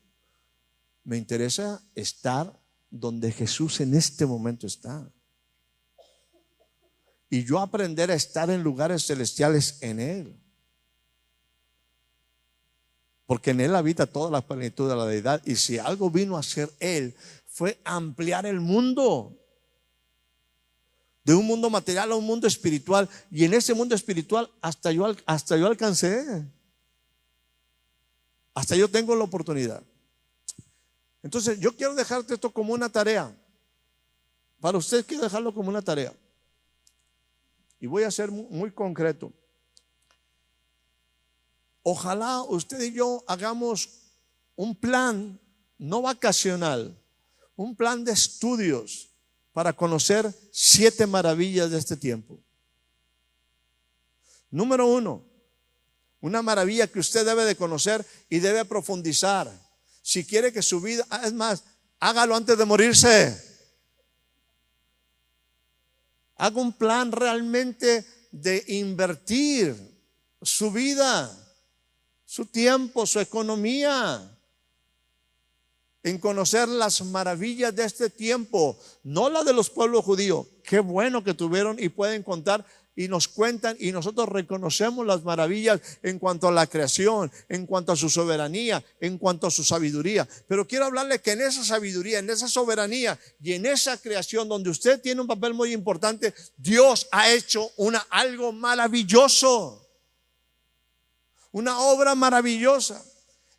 Me interesa estar donde Jesús en este momento está. Y yo aprender a estar en lugares celestiales en Él. Porque en Él habita toda la plenitud de la deidad. Y si algo vino a hacer Él, fue ampliar el mundo. De un mundo material a un mundo espiritual. Y en ese mundo espiritual hasta yo alcancé. Hasta yo tengo la oportunidad. Entonces yo quiero dejarte esto como una tarea. Para usted quiero dejarlo como una tarea. Y voy a ser muy concreto. Ojalá usted y yo hagamos un plan, no vacacional, un plan de estudios para conocer 7 maravillas de este tiempo. Número 1, una maravilla que usted debe de conocer y debe profundizar. Si quiere que su vida, es más, hágalo antes de morirse. Haga un plan realmente de invertir su vida, su tiempo, su economía en conocer las maravillas de este tiempo, no la de los pueblos judíos. Qué bueno que tuvieron y pueden contar y nos cuentan, y nosotros reconocemos las maravillas en cuanto a la creación, en cuanto a su soberanía, en cuanto a su sabiduría. Pero quiero hablarle que en esa sabiduría, en esa soberanía y en esa creación donde usted tiene un papel muy importante, Dios ha hecho algo maravilloso, una obra maravillosa.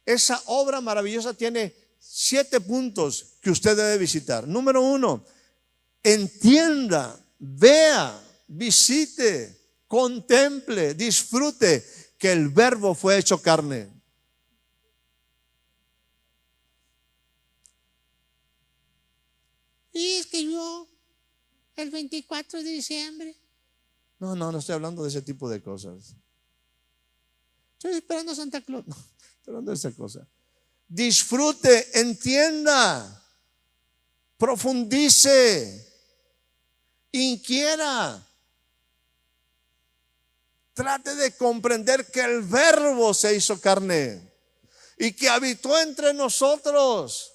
Esa obra maravillosa tiene 7 puntos que usted debe visitar. Número 1, entienda, vea, visite, contemple, disfrute que el Verbo fue hecho carne. Y es que yo, el 24 de diciembre, No estoy hablando de ese tipo de cosas. estoy esperando a Santa Claus. No, estoy hablando de esa cosa. Disfrute, entienda, profundice, inquiera. Trate de comprender que el Verbo se hizo carne y que habitó entre nosotros.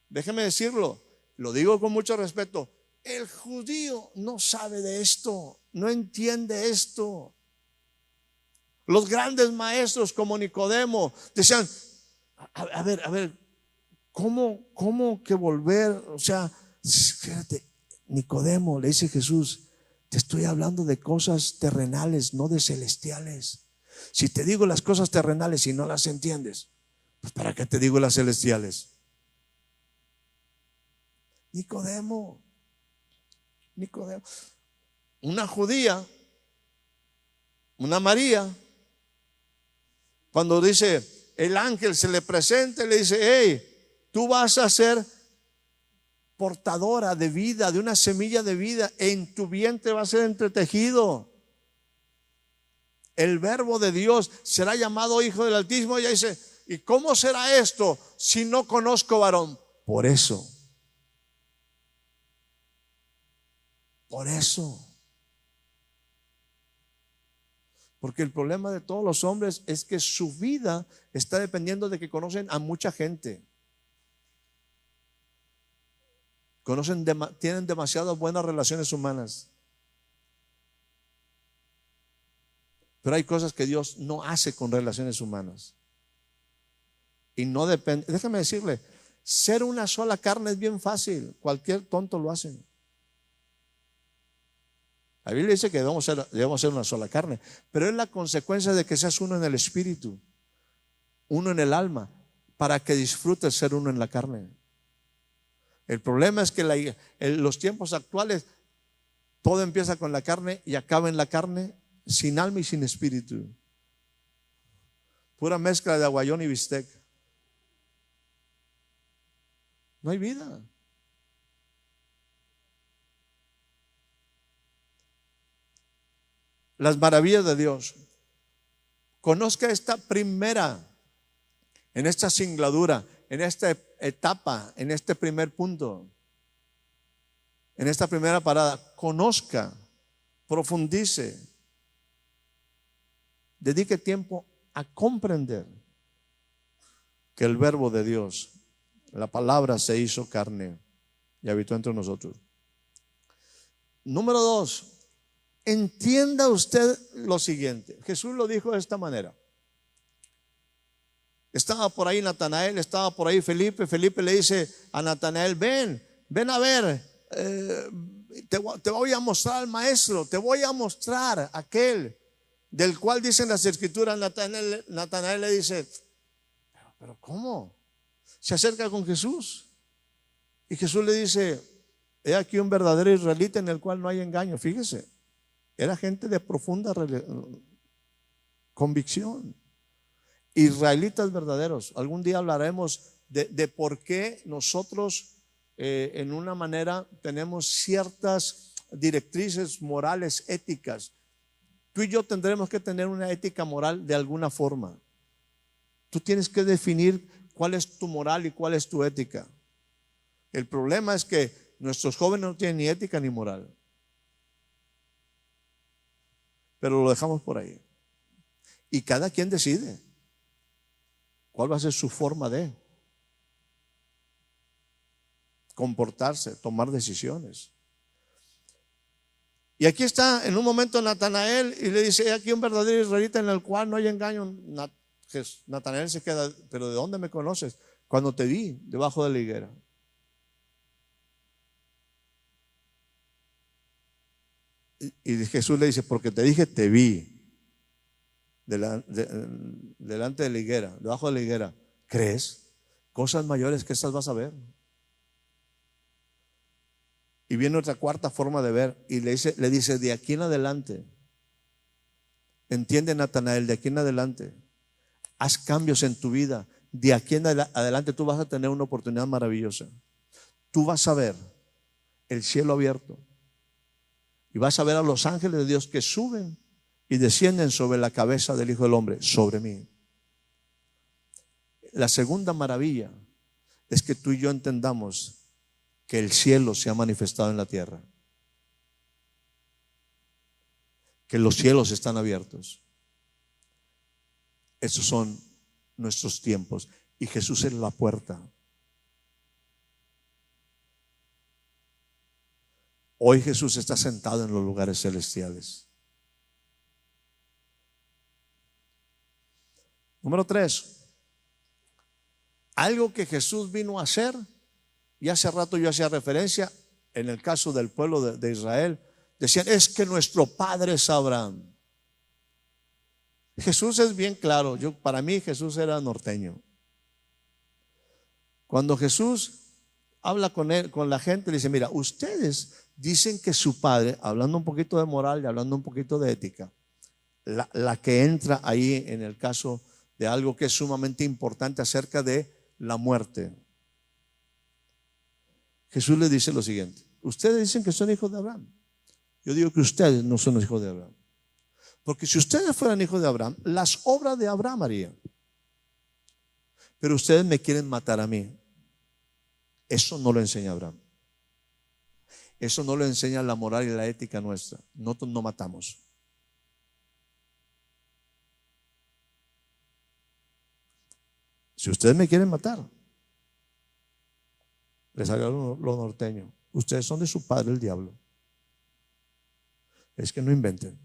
Déjeme decirlo, lo digo con mucho respeto. El judío no sabe de esto, no entiende esto. Los grandes maestros como Nicodemo decían, a ver, ¿cómo que volver? O sea, fíjate, Nicodemo, le dice Jesús, te estoy hablando de cosas terrenales, no de celestiales. Si te digo las cosas terrenales y no las entiendes, pues ¿para qué te digo las celestiales? Nicodemo, una judía, una María, cuando dice el ángel se le presenta y le dice, hey, tú vas a ser portadora de vida, de una semilla de vida, en tu vientre va a ser entretejido. El Verbo de Dios será llamado Hijo del Altísimo. Y ella dice, ¿y cómo será esto si no conozco varón? Por eso. Porque el problema de todos los hombres es que su vida está dependiendo de que conocen a mucha gente. Tienen demasiadas buenas relaciones humanas. Pero hay cosas que Dios no hace con relaciones humanas. Y no depende. Déjame decirle, ser una sola carne es bien fácil. Cualquier tonto lo hace. La Biblia dice que debemos ser una sola carne, pero es la consecuencia de que seas uno en el espíritu, uno en el alma, para que disfrutes ser uno en la carne. El problema es que en los tiempos actuales todo empieza con la carne y acaba en la carne, sin alma y sin espíritu. Pura mezcla de aguayón y bistec. No hay vida. las maravillas de Dios. Conozca esta primera, en esta singladura, en esta etapa, en este primer punto, en esta primera parada. Conozca, profundice, dedique tiempo a comprender que el verbo de Dios, la palabra, se hizo carne y habitó entre nosotros. Número 2, entienda usted lo siguiente. Jesús lo dijo de esta manera. Estaba por ahí Natanael, estaba por ahí Felipe. Felipe le dice a Natanael: ven a ver, te voy a mostrar al maestro, te voy a mostrar aquel del cual dicen las escrituras. Natanael le dice: pero ¿cómo? Se acerca con Jesús y Jesús le dice: he aquí un verdadero israelita en el cual no hay engaño. Fíjese, era gente de profunda convicción. Israelitas verdaderos. Algún día hablaremos de por qué nosotros en una manera tenemos ciertas directrices morales, éticas. Tú y yo tendremos que tener una ética moral de alguna forma. Tú tienes que definir cuál es tu moral y cuál es tu ética. El problema es que nuestros jóvenes no tienen ni ética ni moral, pero lo dejamos por ahí. Y cada quien decide cuál va a ser su forma de comportarse, tomar decisiones. Y aquí está en un momento Natanael y le dice: he aquí un verdadero israelita en el cual no hay engaño. Natanael se queda: pero ¿de dónde me conoces? Cuando te vi debajo de la higuera. Y Jesús le dice: porque te dije, te vi delante de la higuera, debajo de la higuera. ¿Crees? Cosas mayores que estas vas a ver. Y viene otra cuarta forma de ver y le dice: de aquí en adelante, entiende, Natanael, de aquí en adelante haz cambios en tu vida. De aquí en adelante tú vas a tener una oportunidad maravillosa. Tú vas a ver el cielo abierto y vas a ver a los ángeles de Dios que suben y descienden sobre la cabeza del Hijo del Hombre, sobre mí. La segunda maravilla es que tú y yo entendamos que el cielo se ha manifestado en la tierra, que los cielos están abiertos. Esos son nuestros tiempos y Jesús es la puerta. Hoy Jesús está sentado en los lugares celestiales. Número 3, algo que Jesús vino a hacer, y hace rato yo hacía referencia, en el caso del pueblo de Israel, decían: es que nuestro padre es Abraham. Jesús es bien claro. Para mí Jesús era norteño. Cuando Jesús habla con la gente, le dice: mira, ustedes dicen que su padre, hablando un poquito de moral y hablando un poquito de ética, la que entra ahí en el caso de algo que es sumamente importante acerca de la muerte. Jesús les dice lo siguiente: ustedes dicen que son hijos de Abraham. Yo digo que ustedes no son hijos de Abraham. Porque si ustedes fueran hijos de Abraham, las obras de Abraham harían. Pero ustedes me quieren matar a mí. Eso no lo enseña Abraham. Eso no lo enseña la moral y la ética nuestra. Nosotros no matamos. Si ustedes me quieren matar, les hago lo norteño: ustedes son de su padre el diablo. Es que no inventen.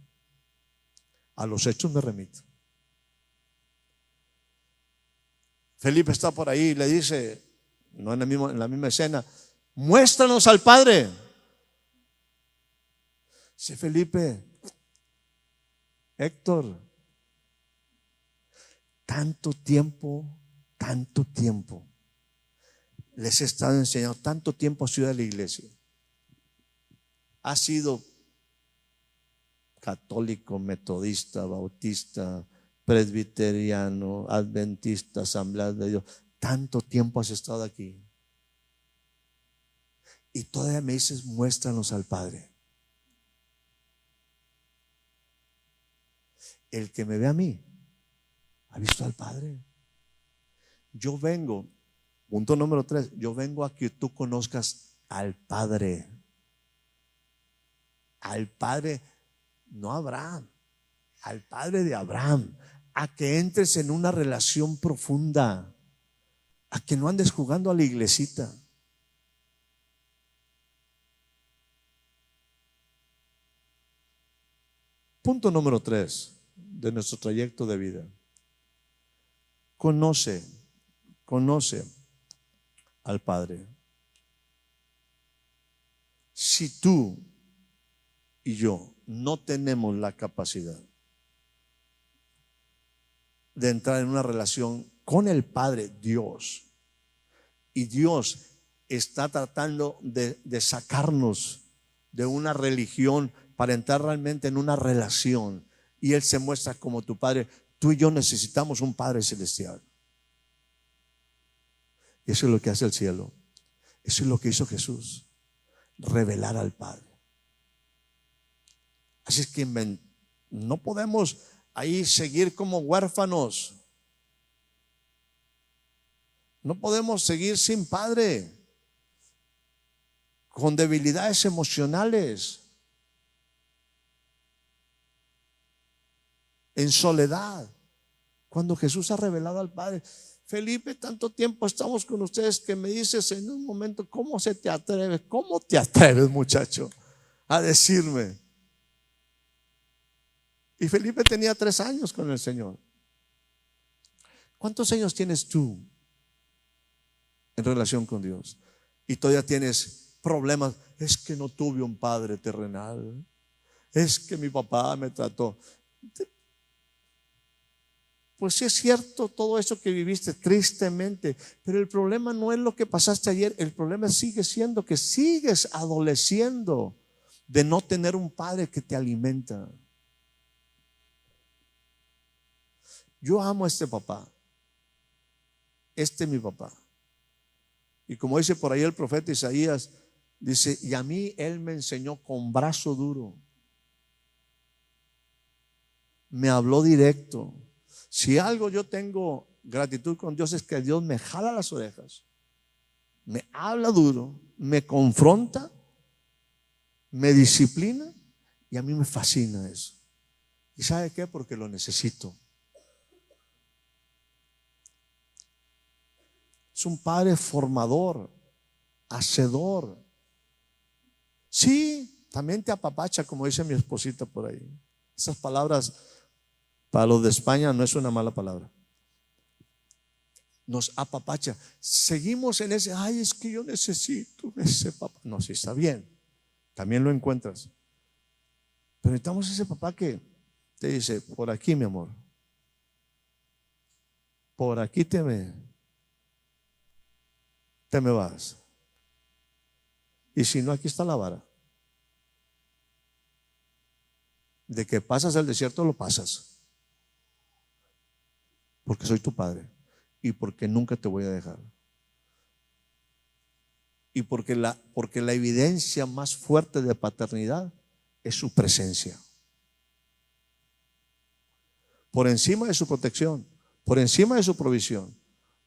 A los hechos me remito. Felipe está por ahí y le dice, no en la misma escena: muéstranos al Padre. Dice Felipe: Héctor, tanto tiempo les he estado enseñando, tanto tiempo has ido a la iglesia, has sido católico, metodista, bautista, presbiteriano, adventista, Asamblea de Dios, tanto tiempo has estado aquí y todavía me dices: muéstranos al Padre. el que me ve a mí, ha visto al Padre. Yo vengo, punto número 3, yo vengo a que tú conozcas al Padre. Al Padre, no a Abraham, al Padre de Abraham. A que entres en una relación profunda. A que no andes jugando a la iglesita. Punto número 3 de nuestro trayecto de vida. Conoce al Padre. Si tú y yo no tenemos la capacidad de entrar en una relación con el Padre Dios, y Dios está tratando de sacarnos de una religión para entrar realmente en una relación, y Él se muestra como tu Padre, tú y yo necesitamos un Padre celestial. Y eso es lo que hace el cielo. Eso es lo que hizo Jesús, revelar al Padre. Así es que no podemos ahí seguir como huérfanos. No podemos seguir sin Padre, con debilidades emocionales, en soledad, cuando Jesús ha revelado al Padre. Felipe, tanto tiempo estamos con ustedes que me dices en un momento, ¿cómo se te atreve? ¿Cómo te atreves, muchacho, a decirme? Y Felipe tenía 3 años con el Señor. ¿Cuántos años tienes tú en relación con Dios? Y todavía tienes problemas. Es que no tuve un padre terrenal. Es que mi papá me trató. Pues sí es cierto todo eso que viviste tristemente, pero el problema no es lo que pasaste ayer. El problema sigue siendo que sigues adoleciendo de no tener un padre que te alimenta. Yo amo a este papá. Este es mi papá. Y como dice por ahí el profeta Isaías, dice, y a mí él me enseñó con brazo duro. Me habló directo. Si algo yo tengo gratitud con Dios es que Dios me jala las orejas, me habla duro, me confronta, me disciplina, y a mí me fascina eso. ¿Y sabe qué? Porque lo necesito. Es un padre formador, hacedor. Sí, también te apapacha, como dice mi esposita por ahí. Esas palabras para los de España no es una mala palabra. Nos apapacha. Seguimos en ese, ay, es que yo necesito ese papá. No, sí está bien, también lo encuentras. Pero necesitamos ese papá que te dice, por aquí, mi amor, por aquí te me vas. Y si no, aquí está la vara. De que pasas el desierto, lo pasas. Porque soy tu padre. Y porque nunca te voy a dejar. Y porque la evidencia más fuerte de paternidad es su presencia. Por encima de su protección, por encima de su provisión,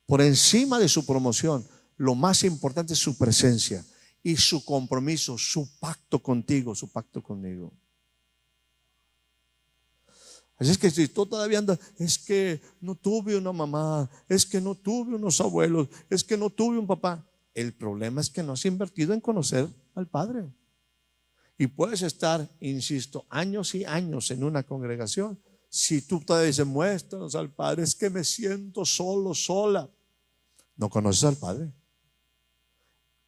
por encima de su promoción, lo más importante es su presencia y su compromiso, su pacto contigo, su pacto conmigo. Así es que si tú todavía andas, es que no tuve una mamá, es que no tuve unos abuelos, es que no tuve un papá. El problema es que no has invertido en conocer al Padre. Y puedes estar, insisto, años y años en una congregación. Si tú todavía dices, muéstranos al Padre, es que me siento solo, sola. No conoces al Padre.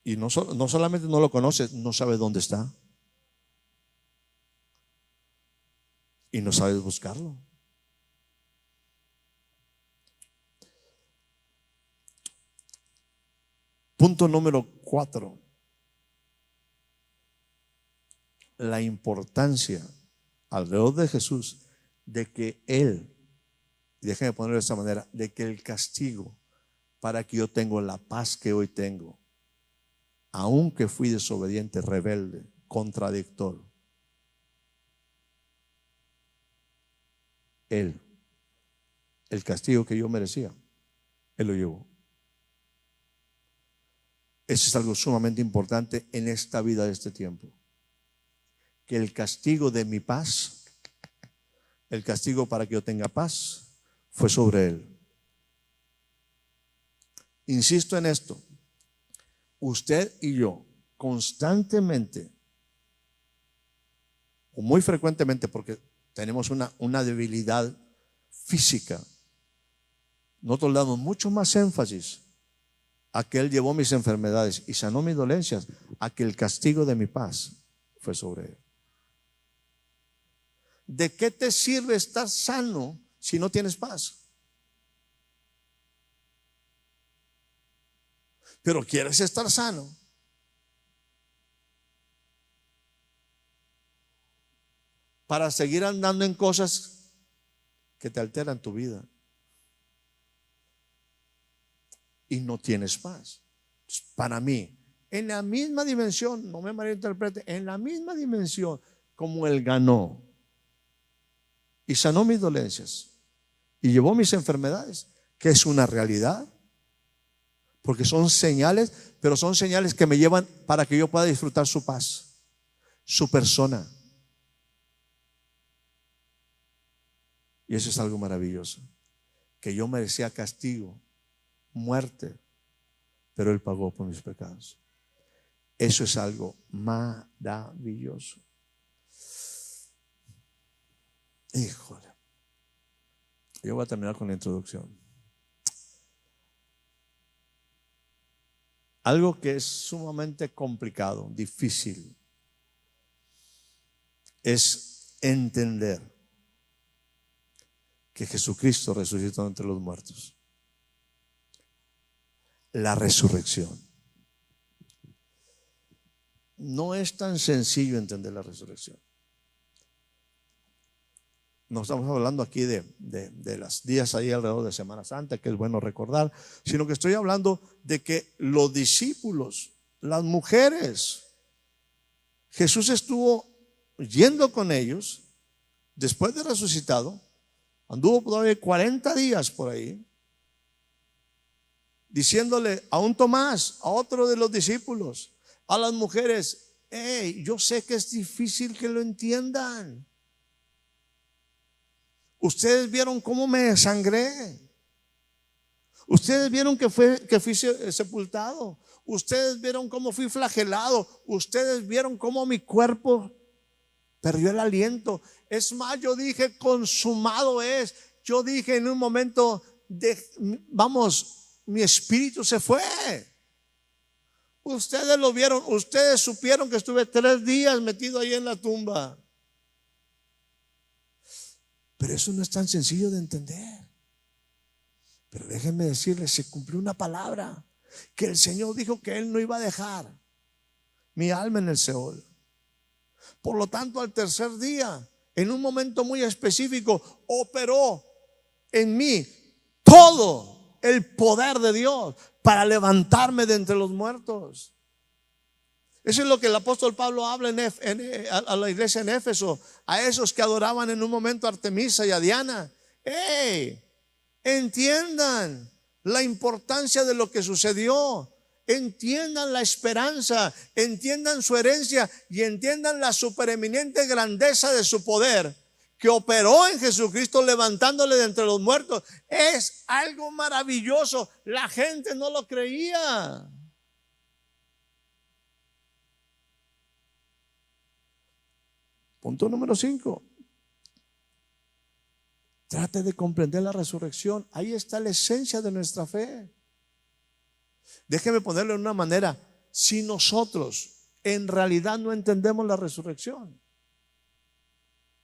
Y no solamente no lo conoces, no sabes dónde está. Y no sabes buscarlo. Punto número 4. La importancia alrededor de Jesús de que Él, déjenme ponerlo de esta manera, de que el castigo para que yo tenga la paz que hoy tengo, aunque fui desobediente, rebelde, contradictor, Él, el castigo que yo merecía, Él lo llevó. Eso es algo sumamente importante en esta vida de este tiempo. Que el castigo de mi paz, el castigo para que yo tenga paz, fue sobre Él. Insisto en esto. Usted y yo constantemente, o muy frecuentemente, porque tenemos una debilidad física, nosotros le damos mucho más énfasis a que Él llevó mis enfermedades y sanó mis dolencias, a que el castigo de mi paz fue sobre Él. ¿De qué te sirve estar sano si no tienes paz? Pero quieres estar sano. Para seguir andando en cosas que te alteran tu vida. Y no tienes paz. Para mí, en la misma dimensión, no me malinterprete, en la misma dimensión como Él ganó y sanó mis dolencias y llevó mis enfermedades, que es una realidad, porque son señales, pero son señales que me llevan para que yo pueda disfrutar su paz, su persona. Y eso es algo maravilloso, que yo merecía castigo, muerte, pero Él pagó por mis pecados. Eso es algo maravilloso. Híjole. Yo voy a terminar con la introducción. Algo que es sumamente complicado, difícil, es entender que Jesucristo resucitó entre los muertos. La resurrección. No es tan sencillo entender la resurrección. No estamos hablando aquí de los días ahí alrededor de Semana Santa, que es bueno recordar, sino que estoy hablando de que los discípulos, las mujeres, Jesús estuvo yendo con ellos después de resucitado, anduvo todavía 40 días por ahí, diciéndole a un Tomás, a otro de los discípulos, a las mujeres: hey, yo sé que es difícil que lo entiendan. Ustedes vieron cómo me desangré. Ustedes vieron que fui sepultado. Ustedes vieron cómo fui flagelado. Ustedes vieron cómo mi cuerpo perdió el aliento. Es más, yo dije, consumado es. Yo dije en un momento mi espíritu se fue. Ustedes lo vieron. Ustedes supieron que estuve 3 días metido ahí en la tumba. Pero eso no es tan sencillo de entender. Pero déjenme decirles, se cumplió una palabra, que el Señor dijo que Él no iba a dejar mi alma en el Seol. Por lo tanto, al tercer día, en un momento muy específico, operó en mí todo el poder de Dios para levantarme de entre los muertos. Eso es lo que el apóstol Pablo habla a la iglesia en Éfeso, a esos que adoraban en un momento a Artemisa y a Diana. ¡Hey! Entiendan la importancia de lo que sucedió. Entiendan la esperanza, entiendan su herencia y entiendan la supereminente grandeza de su poder que operó en Jesucristo levantándole de entre los muertos. Es algo maravilloso. La gente no lo creía. Punto número 5. Trate de comprender la resurrección. Ahí está la esencia de nuestra fe. Déjeme ponerlo de una manera. Si nosotros en realidad no entendemos la resurrección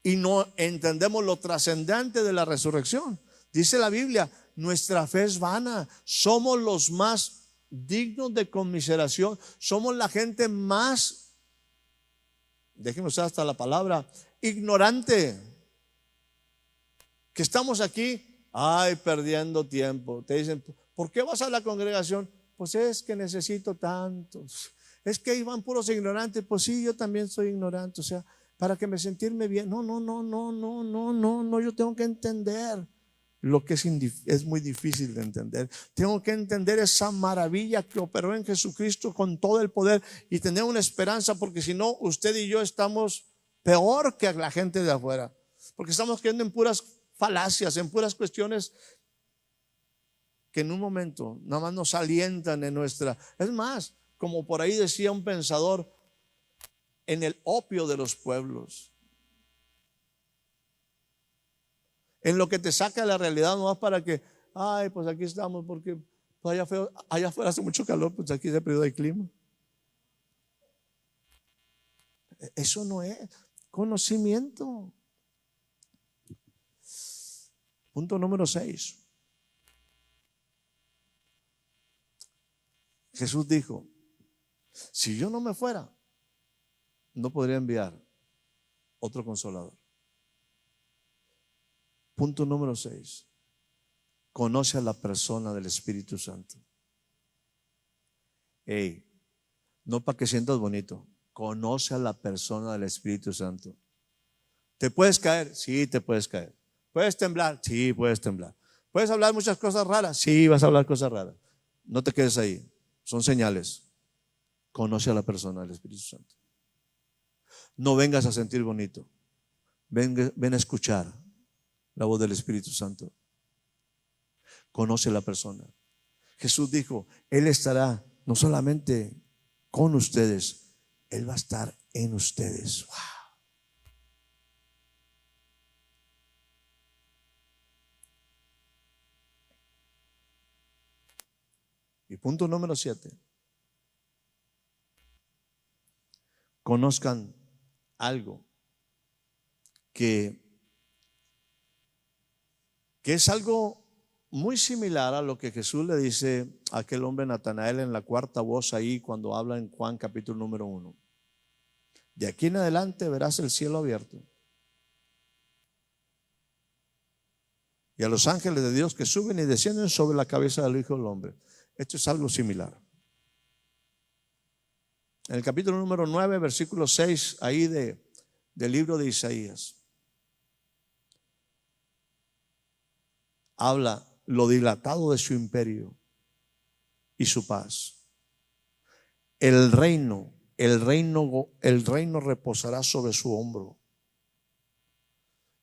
y no entendemos lo trascendente de la resurrección, dice la Biblia, nuestra fe es vana. Somos los más dignos de conmiseración. Somos la gente más, déjenme usar hasta la palabra, ignorante, que estamos aquí, perdiendo tiempo. Te dicen, ¿por qué vas a la congregación? Pues es que necesito tantos. Es que iban puros ignorantes. Pues sí, yo también soy ignorante. O sea, para que me sentirme bien. No, no, no, no, no, no, no, no. Yo tengo que entender lo que es muy difícil de entender. Tengo que entender esa maravilla que operó en Jesucristo con todo el poder y tener una esperanza, porque si no, usted y yo estamos peor que la gente de afuera, porque estamos creyendo en puras falacias, en puras cuestiones que en un momento nada más nos alientan en nuestra. Es más, como por ahí decía un pensador, en el opio de los pueblos, en lo que te saca de la realidad, no más para que, ay, pues aquí estamos, porque pues allá afuera hace mucho calor, pues aquí se perdió el clima. Eso no es conocimiento. Punto número 6. Jesús dijo, si yo no me fuera, no podría enviar otro consolador. Punto número 6. Conoce a la persona del Espíritu Santo. No para que sientas bonito. Conoce a la persona del Espíritu Santo. ¿Te puedes caer? Sí, te puedes caer. ¿Puedes temblar? Sí, puedes temblar. ¿Puedes hablar muchas cosas raras? Sí, vas a hablar cosas raras. No te quedes ahí. Son señales. Conoce a la persona del Espíritu Santo. No vengas a sentir bonito. Ven a escuchar la voz del Espíritu Santo. Conoce a la persona. Jesús dijo, Él estará no solamente con ustedes, Él va a estar en ustedes. Wow. Y punto número 7. Conozcan algo que es algo muy similar a lo que Jesús le dice a aquel hombre Natanael en la cuarta voz ahí cuando habla en Juan capítulo número 1. De aquí en adelante verás el cielo abierto y a los ángeles de Dios que suben y descienden sobre la cabeza del Hijo del Hombre. Esto es algo similar. En el capítulo número 9, versículo 6, ahí del libro de Isaías, habla lo dilatado de su imperio y su paz. El reino reposará sobre su hombro.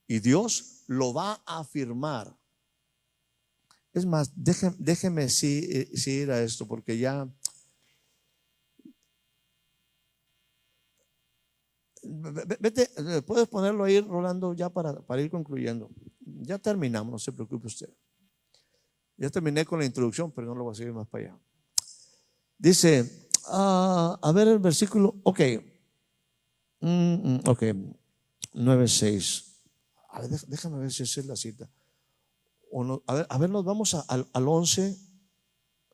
Y Dios lo va a afirmar. Es más, déjeme ir a esto, porque ya vete, puedes ponerlo ahí, Rolando, ya para ir concluyendo. Ya terminamos, no se preocupe usted. Ya terminé con la introducción, pero no lo voy a seguir más para allá. Dice, a ver el versículo, ok, 9:6. A ver, déjame ver si esa es la cita. O no, a ver, nos vamos al 11,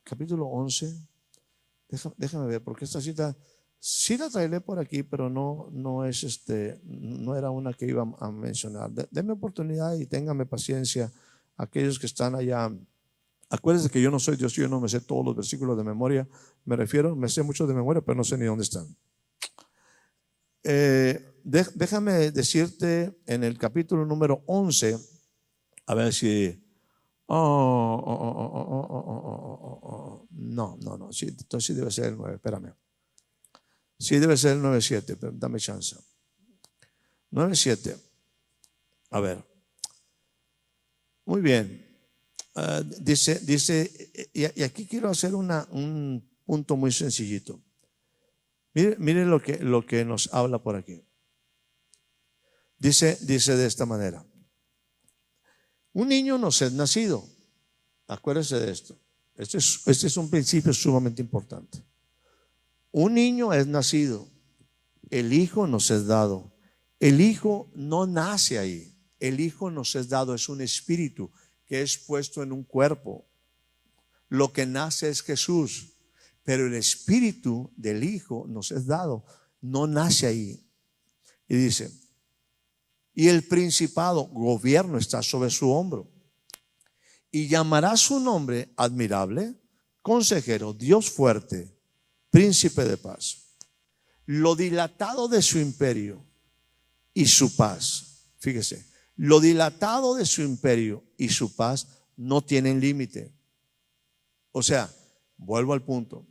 capítulo 11. Déjame ver, porque esta cita sí la traeré por aquí, pero no es no era una que iba a mencionar. Denme oportunidad y ténganme paciencia aquellos que están allá. Acuérdense que yo no soy Dios, yo no me sé todos los versículos de memoria. Me sé muchos de memoria, pero no sé ni dónde están. Déjame decirte en el capítulo número 11, a ver si no, sí, entonces sí debe ser el 9, espérame. Sí debe ser el 9:7, pero dame chance. 9:7. A ver. Muy bien. Dice, y aquí quiero hacer un punto muy sencillito. Mire lo que nos habla por aquí. Dice de esta manera. Un niño nos es nacido. Acuérdese de esto. Este es un principio sumamente importante. Un niño es nacido. El hijo nos es dado. El hijo no nace ahí. El hijo nos es dado, es un espíritu que es puesto en un cuerpo. Lo que nace es Jesús. Pero el espíritu del hijo nos es dado. No nace ahí. Y dice, y el principado, gobierno está sobre su hombro. Y llamará su nombre admirable, consejero, Dios fuerte, príncipe de paz. Lo dilatado de su imperio y su paz. Fíjese, lo dilatado de su imperio y su paz no tienen límite. O sea, vuelvo al punto.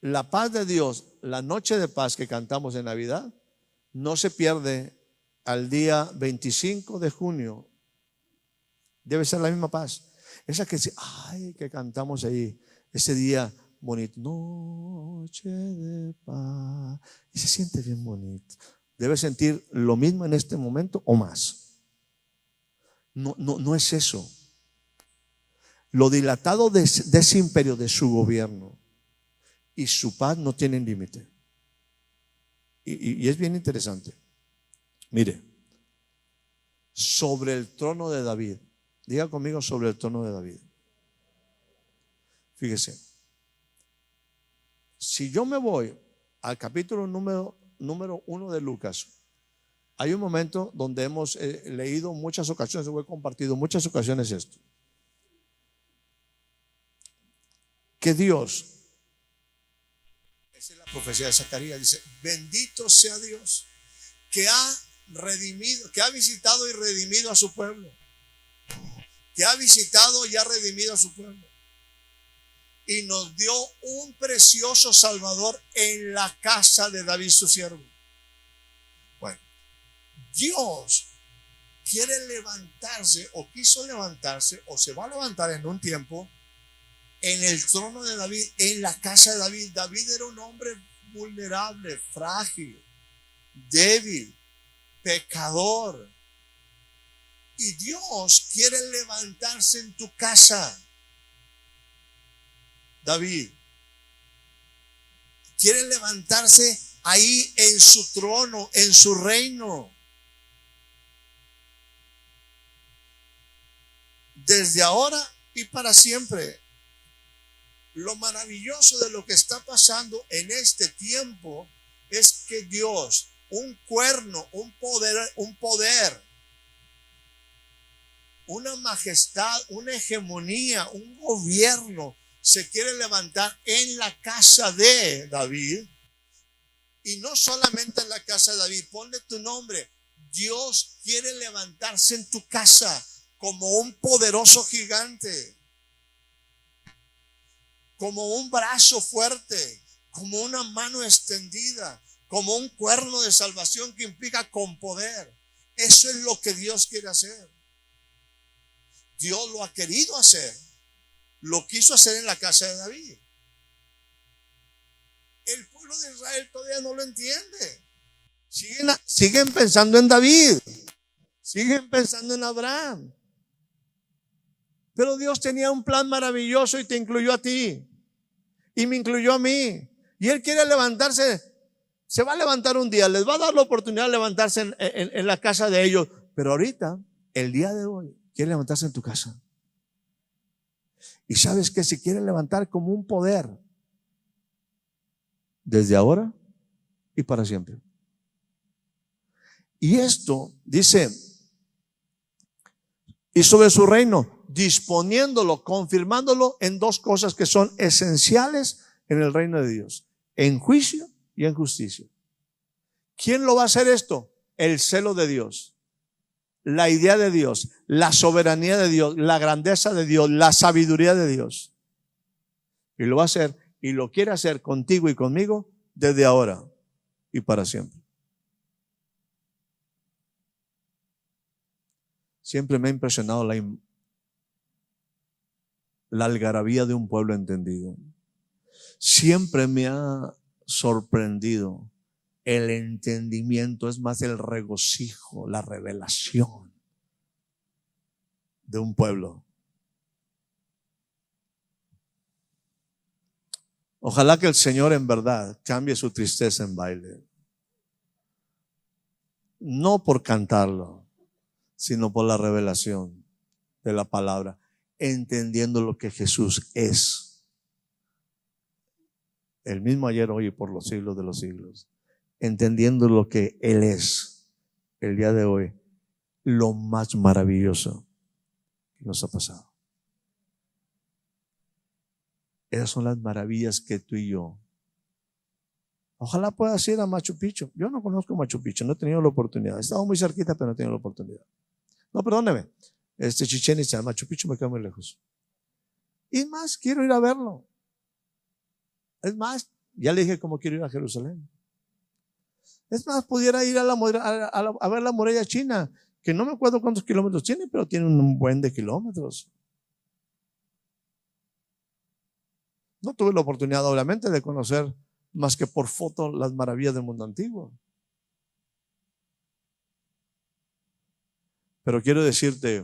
La paz de Dios, la noche de paz que cantamos en Navidad, no se pierde al día 25 de junio. Debe ser la misma paz. Esa que cantamos ahí, ese día bonito, noche de paz, y se siente bien bonito. Debe sentir lo mismo en este momento o más. No es eso. Lo dilatado de ese imperio, de su gobierno y su paz no tienen límite. Y es bien interesante. Mire, sobre el trono de David. Diga conmigo, sobre el trono de David. Fíjese, si yo me voy al capítulo número 1 de Lucas, hay un momento donde hemos leído muchas ocasiones, he compartido muchas ocasiones esto. Que Dios, esa es la profecía de Zacarías, dice, bendito sea Dios que ha redimido, que ha visitado y redimido a su pueblo. Que ha visitado y ha redimido a su pueblo. Y nos dio un precioso Salvador en la casa de David su siervo. Bueno, Dios quiere levantarse o quiso levantarse o se va a levantar en un tiempo en el trono de David, en la casa de David. David era un hombre vulnerable, frágil, débil, pecador. Y Dios quiere levantarse en tu casa, David. Quiere levantarse ahí en su trono, en su reino. Desde ahora y para siempre. Lo maravilloso de lo que está pasando en este tiempo es que Dios, un cuerno, un poder, una majestad, una hegemonía, un gobierno se quiere levantar en la casa de David. Y no solamente en la casa de David, ponle tu nombre. Dios quiere levantarse en tu casa como un poderoso gigante, como un brazo fuerte, como una mano extendida, como un cuerno de salvación que implica con poder. Eso es lo que Dios quiere hacer. Dios lo ha querido hacer. Lo quiso hacer en la casa de David. El pueblo de Israel todavía no lo entiende. Siguen pensando en David. Siguen pensando en Abraham. Pero Dios tenía un plan maravilloso y te incluyó a ti. Y me incluyó a mí. Y Él quiere levantarse. Se va a levantar un día. Les va a dar la oportunidad de levantarse en la casa de ellos. Pero ahorita, el día de hoy, quiere levantarse en tu casa. Y sabes que se quiere levantar como un poder. Desde ahora y para siempre. Y esto dice, y sobre su reino, disponiéndolo, confirmándolo en dos cosas que son esenciales en el reino de Dios: en juicio y en justicia. ¿Quién lo va a hacer esto? El celo de Dios, la idea de Dios, la soberanía de Dios, la grandeza de Dios, la sabiduría de Dios. Y lo va a hacer y lo quiere hacer contigo y conmigo desde ahora y para siempre. Siempre me ha impresionado la algarabía de un pueblo entendido. Siempre me ha sorprendido el entendimiento, es más, el regocijo, la revelación de un pueblo. Ojalá que el Señor en verdad cambie su tristeza en baile. No por cantarlo, sino por la revelación de la palabra, entendiendo lo que Jesús es. El mismo ayer, hoy y por los siglos de los siglos. Entendiendo lo que Él es el día de hoy, lo más maravilloso que nos ha pasado. Esas son las maravillas que tú y yo Ojalá puedas ir a Machu Picchu. Yo no conozco Machu Picchu, no he tenido la oportunidad. He estado muy cerquita, pero no he tenido la oportunidad. No, perdóneme. Chichén Itzá, Machu Picchu me queda muy lejos. Y es más, quiero ir a verlo. Es más, ya le dije cómo quiero ir a Jerusalén. Es más, pudiera ir a ver la muralla china, que no me acuerdo cuántos kilómetros tiene, pero tiene un buen de kilómetros. No tuve la oportunidad, obviamente, de conocer más que por foto las maravillas del mundo antiguo. Pero quiero decirte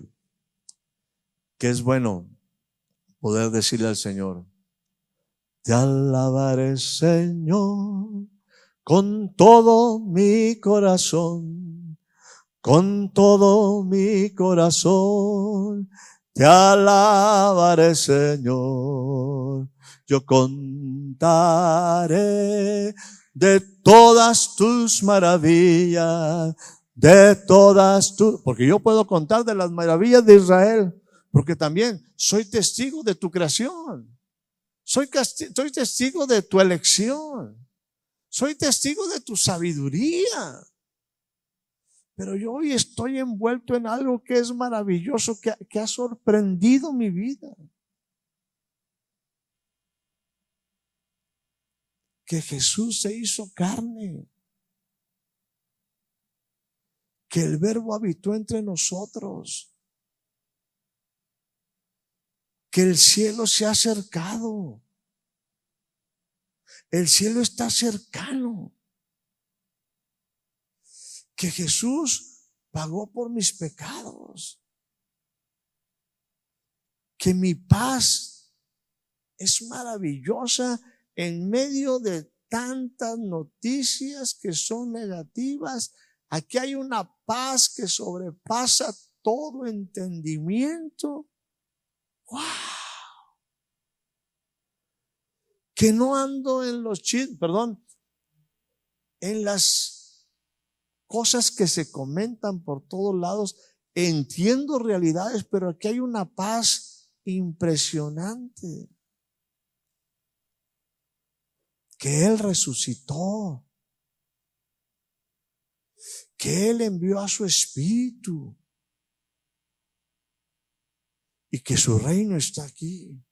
que es bueno poder decirle al Señor: te alabaré, Señor, con todo mi corazón, con todo mi corazón. Te alabaré, Señor. Yo contaré de todas tus maravillas, de todas tus, porque yo puedo contar de las maravillas de Israel, porque también soy testigo de tu creación. Soy testigo de tu elección. Soy testigo de tu sabiduría. Pero yo hoy estoy envuelto en algo que es maravilloso, que ha sorprendido mi vida. Que Jesús se hizo carne. Que el Verbo habitó entre nosotros. Que el cielo se ha acercado. El cielo está cercano. Que Jesús pagó por mis pecados. Que mi paz es maravillosa en medio de tantas noticias que son negativas. Aquí hay una paz que sobrepasa todo entendimiento. ¡Wow! Que no ando en los en las cosas que se comentan por todos lados. Entiendo realidades, pero aquí hay una paz impresionante. Que Él resucitó. Que Él envió a su Espíritu. Y que su reino está aquí.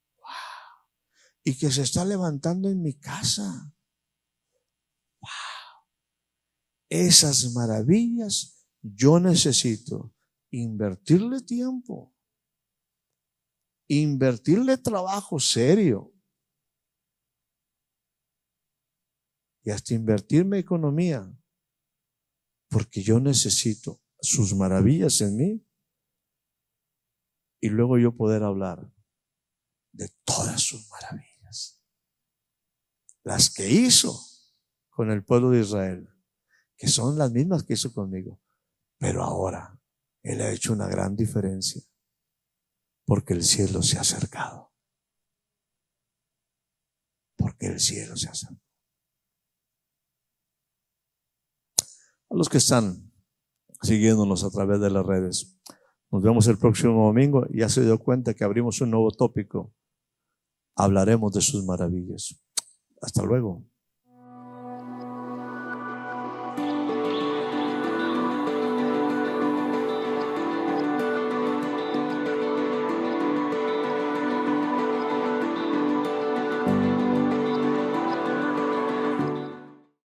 Y que se está levantando en mi casa. Wow. Esas maravillas yo necesito invertirle tiempo, invertirle trabajo serio y hasta invertirme economía, porque yo necesito sus maravillas en mí y luego yo poder hablar de todas sus maravillas. Las que hizo con el pueblo de Israel, que son las mismas que hizo conmigo, pero ahora Él ha hecho una gran diferencia, porque el cielo se ha acercado. Porque el cielo se ha acercado. A los que están siguiéndonos a través de las redes, nos vemos el próximo domingo. Ya se dio cuenta que abrimos un nuevo tópico. Hablaremos de sus maravillas. Hasta luego.